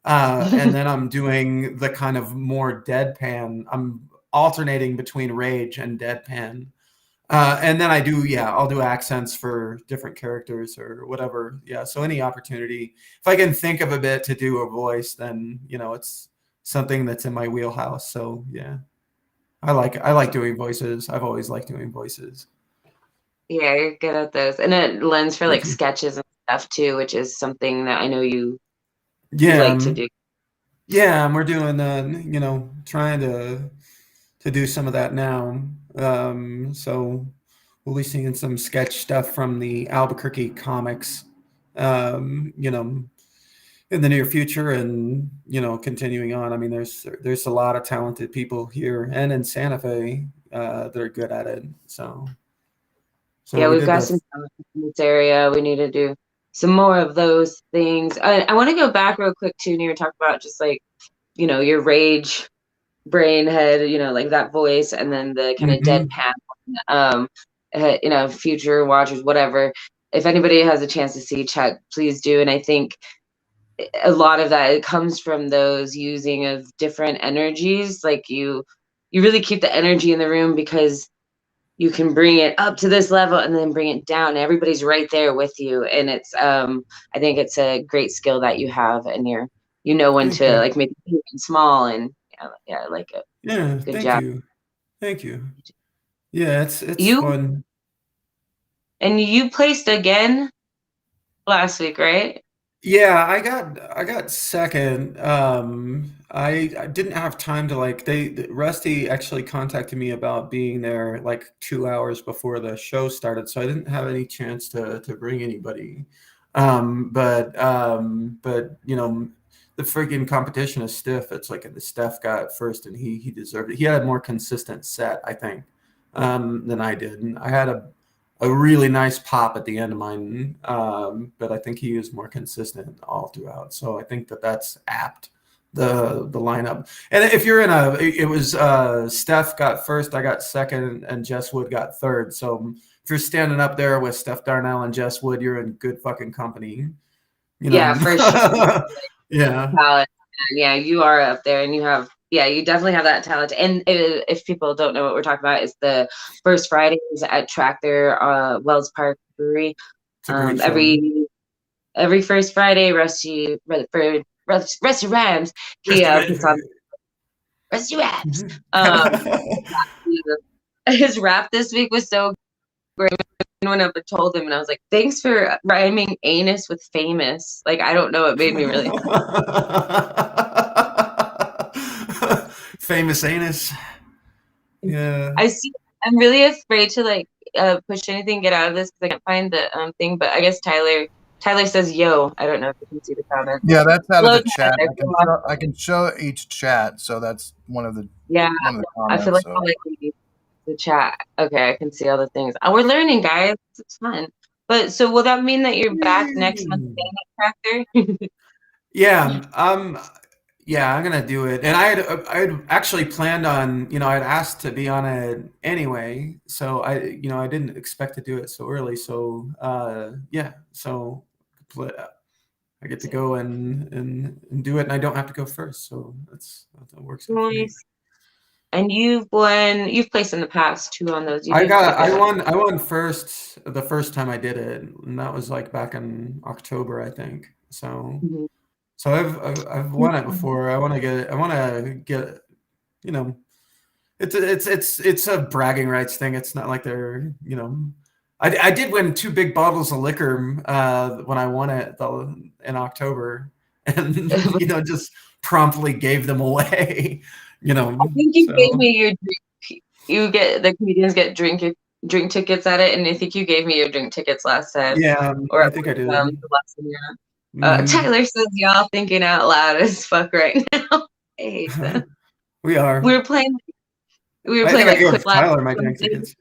And then I'm doing the kind of more deadpan. I'm alternating between rage and deadpan. And then I'll do accents for different characters or whatever. Yeah. So any opportunity, if I can think of a bit to do a voice, then, it's something that's in my wheelhouse. So yeah, I like doing voices. I've always liked doing voices. Yeah, you're good at those. And it lends for like sketches and stuff too, which is something that I know you like to do. Yeah. And we're doing, trying to do some of that now. So we'll be seeing some sketch stuff from the Albuquerque comics, in the near future and, continuing on. I mean, there's a lot of talented people here and in Santa Fe that are good at it. So yeah, we've got some talent in this area. We need to do some more of those things. I want to go back real quick too. And you were talking about just like, your rage brain head, like that voice, and then the kind of deadpan, future watchers, whatever. If anybody has a chance to see Chuck, please do. And I think a lot of that, it comes from those using of different energies. Like you really keep the energy in the room because you can bring it up to this level and then bring it down. Everybody's right there with you. And it's, I think it's a great skill that you have, and when to like make it small and, yeah, I like it. Yeah, good job. Thank you. Yeah, it's fun. And you placed again last week, right? Yeah, I got second. I didn't have time to Rusty actually contacted me about being there like 2 hours before the show started, so I didn't have any chance to bring anybody. But the freaking competition is stiff. It's like the Steph got first, and he deserved it. He had a more consistent set, I think, than I did. And I had a really nice pop at the end of mine, but I think he was more consistent all throughout. So I think that's apt, the lineup. And if you're it was Steph got first, I got second, and Jess Wood got third. So if you're standing up there with Steph Darnell and Jess Wood, you're in good fucking company. Yeah, for sure. Yeah. Talent. Yeah, you are up there, and you definitely have that talent. And if people don't know what we're talking about, it's the first Fridays at Tractor Wells Park Brewery. Every first Friday, Rusty Rams, he puts on Rusty Rams. His rap this week was so great. went up and told him, and I was like, thanks for rhyming anus with famous. Like, I don't know, it made me really famous anus. Yeah. I'm really afraid to like push anything, get out of this because I can't find the thing. But I guess Tyler says yo. I don't know if you can see the comments. Yeah, that's out Hello, of the chat. Tyler. I can show each chat, so that's one of the comments. I feel like I'll like the chat. Okay, I can see all the things. We're learning, guys. It's fun. But so will that mean that you're back next month, Tractor? Yeah. Yeah, I'm gonna do it. And I'd actually planned on, I'd asked to be on it anyway. So I didn't expect to do it so early. So yeah, so I get to go and do it, and I don't have to go first. So that works out for me. And you've placed in the past too on those. I won first the first time I did it, and that was like back in October, I think. So. Mm-hmm. So I've won it before. I want to get, it's a bragging rights thing. It's not like they're, I did win 2 big bottles of liquor when I won it in October, and just promptly gave them away. I think you gave me your drink. The comedians get drink tickets at it, and I think you gave me your drink tickets last time. Yeah, I think I did. The last time, yeah. Tyler says y'all thinking out loud as fuck right now. I hate that. We are. We were playing like Tyler my drink tickets.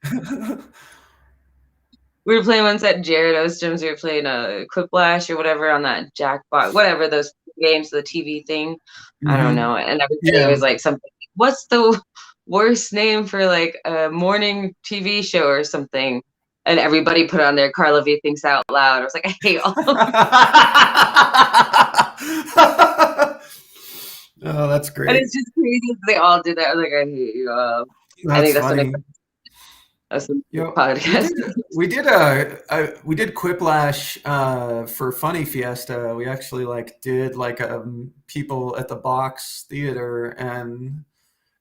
We were playing once at Jared Ostrom's. We were playing Quiplash or whatever on that jackpot, whatever those games, the TV thing. Mm-hmm. I don't know. And everybody was like something. What's the worst name for like a morning TV show or something? And everybody put on their Carla Thinks Out Loud. I was like, I hate all of them. Oh, that's great. And it's just crazy. They all did that. I was like, I hate you. I think that's funny. That's a podcast. We did Quiplash for Funny Fiesta. We actually did people at the Box Theater, and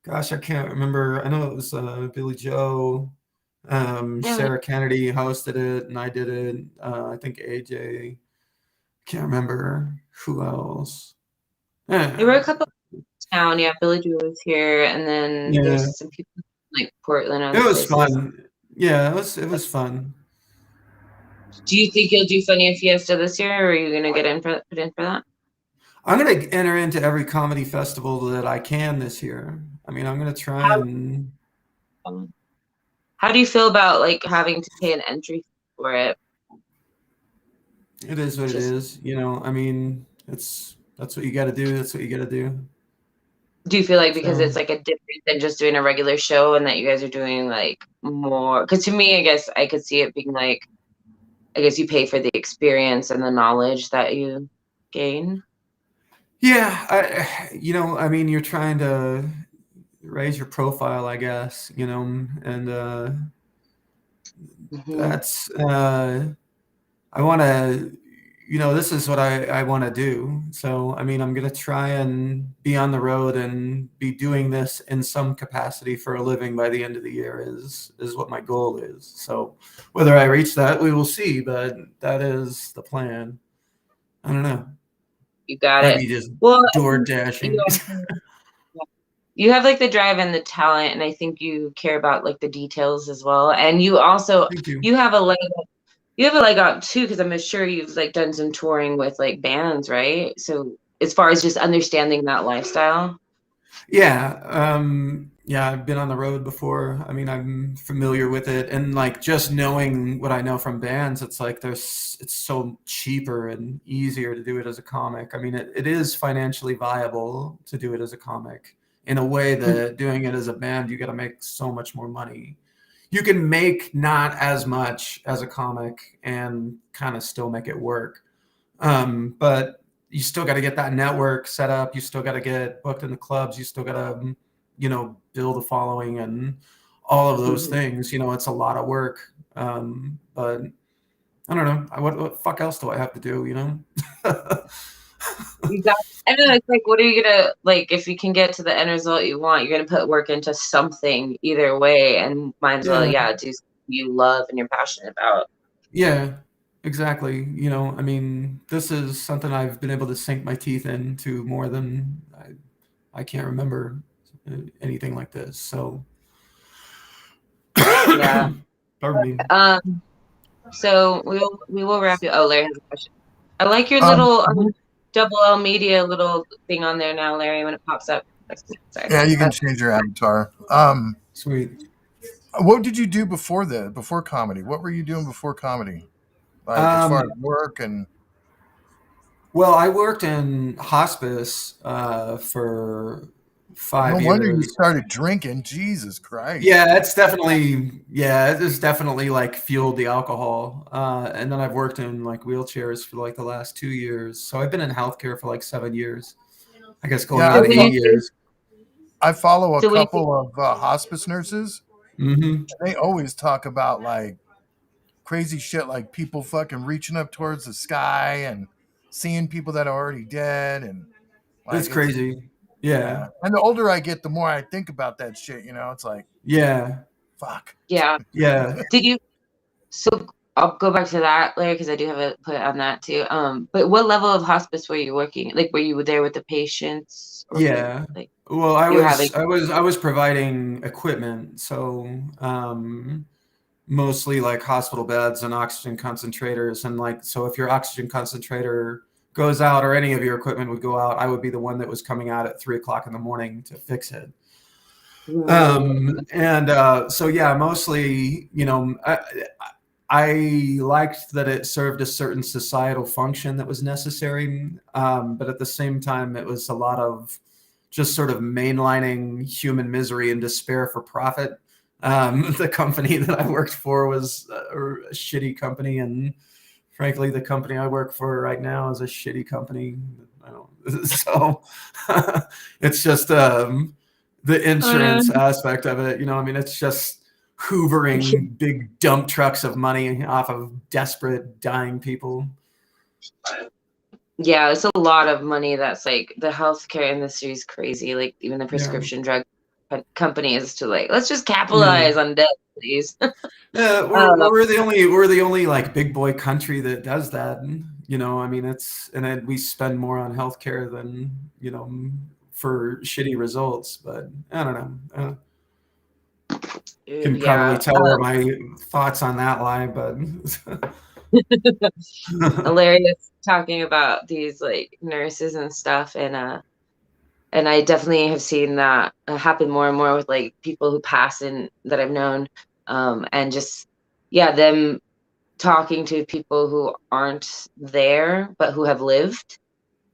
gosh, I can't remember. I know it was Billy Joe. Sarah Kennedy hosted it, and I did it. I think AJ. Can't remember who else. There were a couple in town. Yeah, Billy Joe was here, and then there's some people like Portland. It was fun. Yeah, it was fun. Do you think you'll do Funny Fiesta this year, or are you gonna put in for that? I'm gonna enter into every comedy festival that I can this year. I mean, I'm gonna try and. How do you feel about having to pay an entry for it? It is what it is. I mean, that's what you got to do. That's what you got to do. Do you feel like because it's a different than just doing a regular show, and that you guys are doing more? Because to me, I guess I could see it being I guess you pay for the experience and the knowledge that you gain. Yeah, I mean, you're trying to raise your profile, I guess, and that's I want to, this is what I want to do. So, I mean, I'm going to try and be on the road and be doing this in some capacity for a living by the end of the year is what my goal is. So whether I reach that, we will see, but that is the plan. I don't know. You got Maybe just door dashing. You have the drive and the talent, and I think you care about the details as well. And you also you have a leg up too, because I'm sure you've done some touring with bands, right? So as far as just understanding that lifestyle. Yeah, I've been on the road before. I mean, I'm familiar with it, and just knowing what I know from bands, it's it's so cheaper and easier to do it as a comic. I mean, it is financially viable to do it as a comic. In a way that doing it as a band, you got to make so much more money. You can make not as much as a comic and kind of still make it work. But you still got to get that network set up. You still got to get booked in the clubs. You still got to, build a following and all of those things. It's a lot of work. But I don't know. What fuck else do I have to do, I know, it's what are you gonna if you can get to the end result you want, you're gonna put work into something either way, and might as well do something you love and you're passionate about. Yeah, exactly. I mean, this is something I've been able to sink my teeth into more than I can't remember anything like this. So, Yeah. Pardon me. So we will wrap you. Oh, Larry has a question. I like your little double L media little thing on there now, Larry, when it pops up. Sorry. Yeah, you can change your avatar. Sweet. What did you do before comedy? What were you doing before comedy? Like as far as work and. Well, I worked in hospice for 5 No years. wonder you started drinking. Jesus Christ. Yeah, it has definitely like fueled the alcohol. And then I've worked in like wheelchairs for like the last 2 years. So I've been in healthcare for like 7 years. I guess going on 8 years. I follow a couple of hospice nurses. Mm-hmm. They always talk about like crazy shit, like people fucking reaching up towards the sky and seeing people that are already dead, and like, it's crazy. Yeah. And the older I get, the more I think about that shit. It's like, fuck. Yeah. Yeah. Did you? So I'll go back to that, Larry, because I do have a put on that too. But what level of hospice were you working? Like, were you there with the patients? Yeah. Well, I was providing equipment, so mostly like hospital beds and oxygen concentrators, and like, so if your oxygen concentrator goes out or any of your equipment would go out, I would be the one that was coming out at 3:00 in the morning to fix it. So yeah, mostly, I liked that it served a certain societal function that was necessary, but at the same time, it was a lot of just sort of mainlining human misery and despair for profit. The company that I worked for was a shitty company, and frankly, the company I work for right now is a shitty company. So it's just the insurance aspect of it. It's just hoovering big dump trucks of money off of desperate, dying people. Yeah, it's a lot of money. That's like the healthcare industry is crazy. Like even the prescription drug companies to like, let's just capitalize on debt, please. Yeah, we're the only like big boy country that does that. We spend more on healthcare than for shitty results. But I don't know. You can probably tell where my thoughts on that lie, but hilarious talking about these like nurses and stuff, and I definitely have seen that happen more and more with like people who pass in that I've known, and just them talking to people who aren't there but who have lived,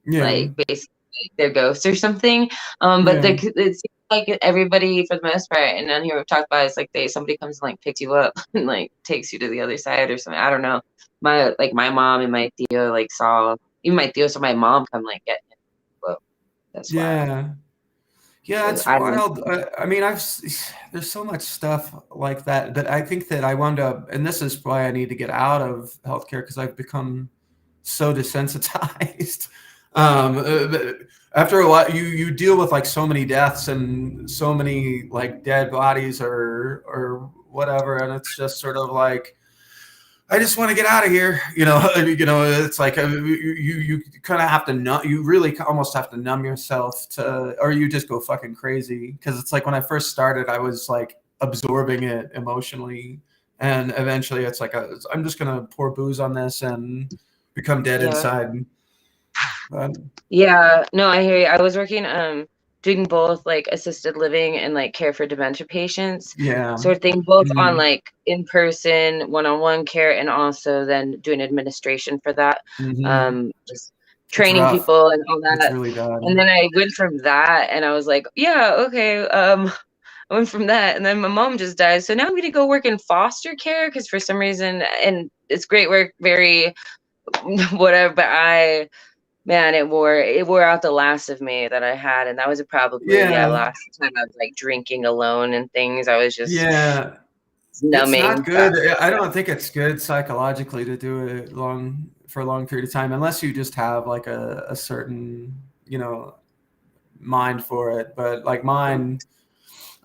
like basically their ghosts or something. But it seems like everybody, for the most part, and then here we've talked about, it's like somebody comes and like picks you up and like takes you to the other side or something. I don't know. My mom and my Theo like saw, even my Theo saw my mom come like get him. Well, that's wild. Yeah, it's wild. There's so much stuff like that I think that I wound up, and this is why I need to get out of healthcare, because I've become so desensitized. After a while, you deal with like so many deaths and so many like dead bodies or whatever, and it's just sort of like, I just want to get out of here. It's like you kind of have to you really almost have to numb yourself or you just go fucking crazy. Because it's like when I first started, I was like absorbing it emotionally, and eventually it's like I'm just gonna pour booze on this and become dead inside. Yeah, no, I hear you. I was working doing both like assisted living and like care for dementia patients, sort of thing, both on like in-person one-on-one care, and also then doing administration for that, just training people and all that. It's really bad. And then I went from that and I was like, yeah, okay, I went from that, and then my mom just died, so now I'm gonna go work in foster care, because for some reason, and it's great work, very whatever, but man, it wore out the last of me that I had, and that was probably last time I was like drinking alone and things. I was just numbing. It's not good. I don't think it's good psychologically to do it for a long period of time, unless you just have like a certain mind for it. But like mine,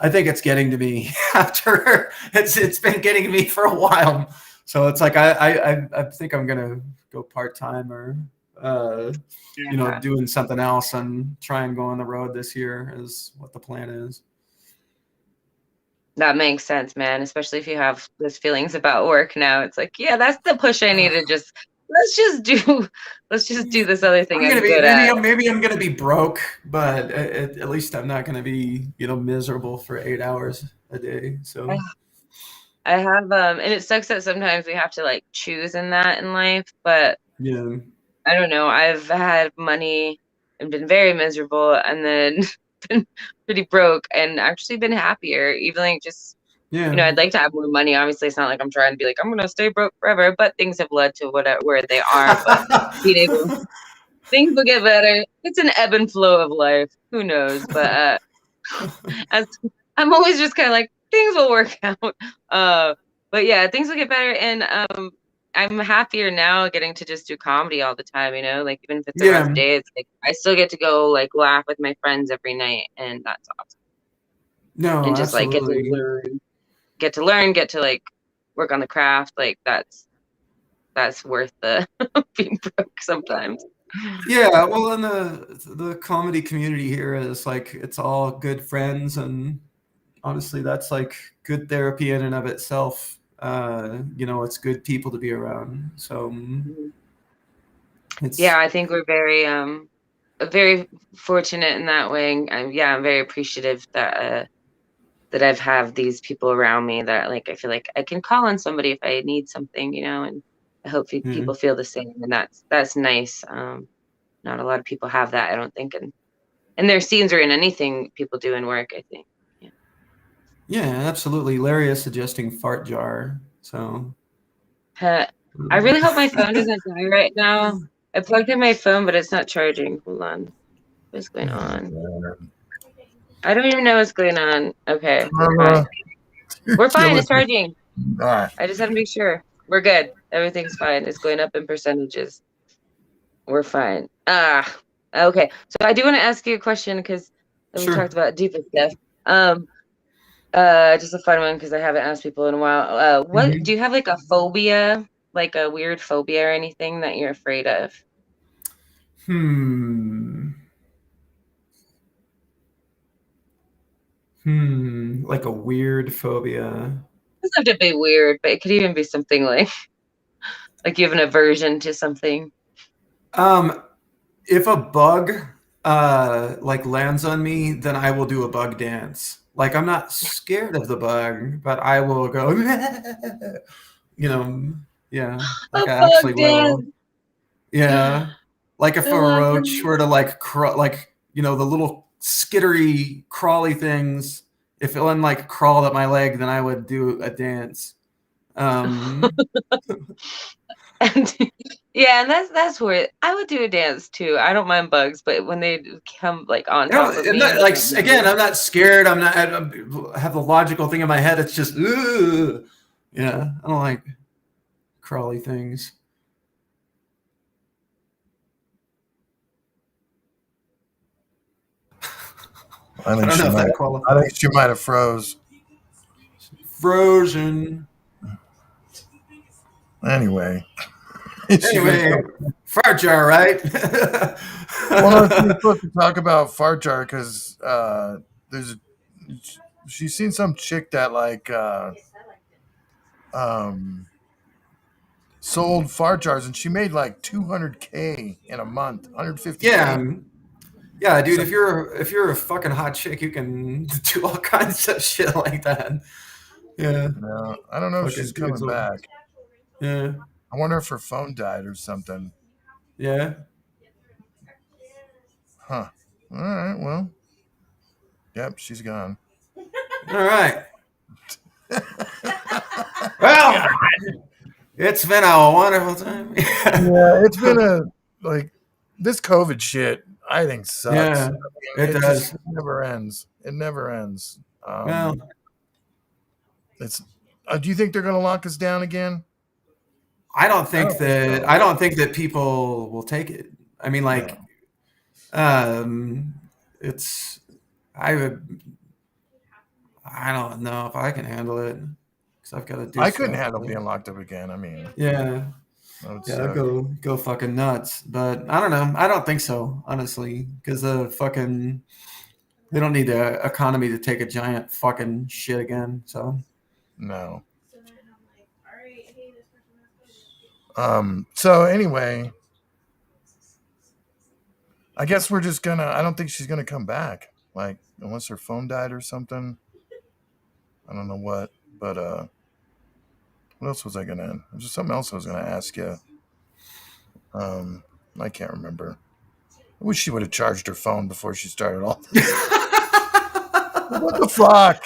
I think it's getting to me after it's been getting to me for a while. So it's like I think I'm gonna go part-time or doing something else and try and go on the road this year is what the plan is. That makes sense, man. Especially if you have those feelings about work now. It's like, yeah, that's the push I need to just let's just do this other thing I'm good at. Maybe I'm gonna be broke, but at least I'm not gonna be miserable for 8 hours a day. So I have and it sucks that sometimes we have to like choose in life, but yeah, I don't know. I've had money and been very miserable, and then been pretty broke and actually been happier. Even like just I'd like to have more money. Obviously, it's not like I'm trying to be like I'm gonna stay broke forever, but things have led to where they are. But things will get better. It's an ebb and flow of life. Who knows? But as I'm always just kind of like things will work out. But yeah, things will get better, and I'm happier now getting to just do comedy all the time. Like even if it's a rough day, it's like I still get to go like laugh with my friends every night, and that's awesome. No, and just absolutely. like get to learn, get to like work on the craft. Like that's worth the being broke sometimes. Yeah, well, and the comedy community here is like it's all good friends, and honestly, that's like good therapy in and of itself. It's good people to be around. So I think we're very fortunate in that way. And I'm very appreciative that I've have these people around me that like I feel like I can call on somebody if I need something, and I hope people feel the same, and that's nice. Not a lot of people have that, I don't think, in their scenes or in anything people do in work, I think. Yeah, absolutely. Larry is suggesting fart jar. So I really hope my phone doesn't die right now. I plugged in my phone, but it's not charging. Hold on. What's going on? I don't even know what's going on. Okay, we're fine. We're fine. It's charging. I just had to make sure. We're good. Everything's fine. It's going up in percentages. We're fine. Okay. So I do want to ask you a question because we talked about deeper stuff. Just a fun one because I haven't asked people in a while. What do you have like a phobia, like a weird phobia or anything that you're afraid of? Like a weird phobia. It doesn't have to be weird, but it could even be something like you have an aversion to something. If a bug like lands on me, then I will do a bug dance. Like I'm not scared of the bug, but I will go, yeah. Like I actually will. Yeah. Like if a roach were to like the little skittery crawly things, if it went like crawled up my leg, then I would do a dance. And that's where I would do a dance too. I don't mind bugs, but when they come like on top of me, like again, I'm not scared. I have the logical thing in my head. It's just, yeah, I don't like crawly things. I think she might have frozen. Anyway, fart jar, right? Well, no, she's supposed to talk about fart jar because she's seen some chick that like sold fart jars, and she made like $200K in a month, $150K. Yeah, dude. So, if you're a fucking hot chick, you can do all kinds of shit like that. Yeah. No, I don't know if she's coming back. Yeah. I wonder if her phone died or something. Yeah. Huh. All right. Well. Yep, she's gone. All right. Well, it's been a wonderful time. Yeah, it's been this COVID shit. I think sucks. Yeah, it does. It never ends. It never ends. Well, it's. Do you think they're going to lock us down again? I don't think that people will take it. I mean, like, it's. I don't know if I can handle it because I've got to do I stuff. couldn't handle being locked up again. I mean, yeah, go fucking nuts. But I don't know. I don't think so, honestly, because they don't need the economy to take a giant fucking shit again. So no. So anyway, I guess we're just gonna. I don't think she's gonna come back. Like unless her phone died or something. I don't know what, but what else was I gonna? There's just something else I was gonna ask you. I can't remember. I wish she would have charged her phone before she started all this. What the fuck?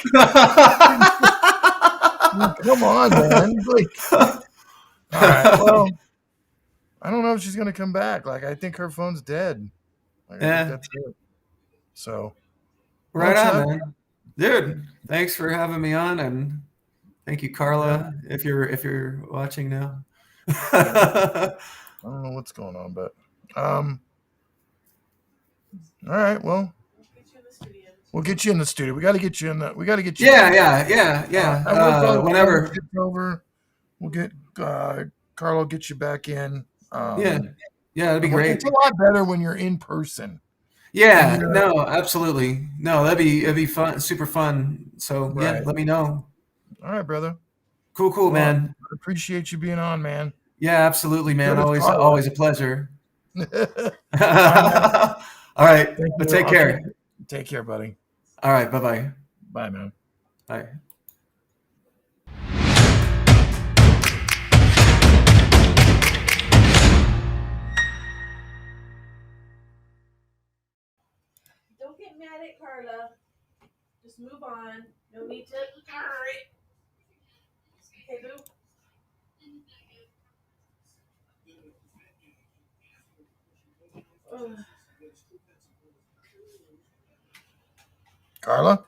Come on, man. Like, all right. Well, I don't know if she's gonna come back. Like, I think her phone's dead. Like, I think that's it. So, right on, man. Dude, thanks for having me on, and thank you, Carla, if you're watching now. I don't know what's going on, but all right. Well, we'll get you in the studio. We got to get you in the. We got to get you. Yeah. Whenever it's over, we'll get Carla. Get you back in. Yeah, that'd be great. It's a lot better when you're in person. Yeah, no, absolutely. No, it'd be fun, super fun. So yeah, let me know. All right, brother. Cool, man. I appreciate you being on, man. Yeah, absolutely, man. Always a pleasure. All right. Take care. Take care, buddy. All right. Bye-bye. Bye, man. Bye. Don't get mad at Carla. Just move on. No need to hurry. Okay, boo. Carla?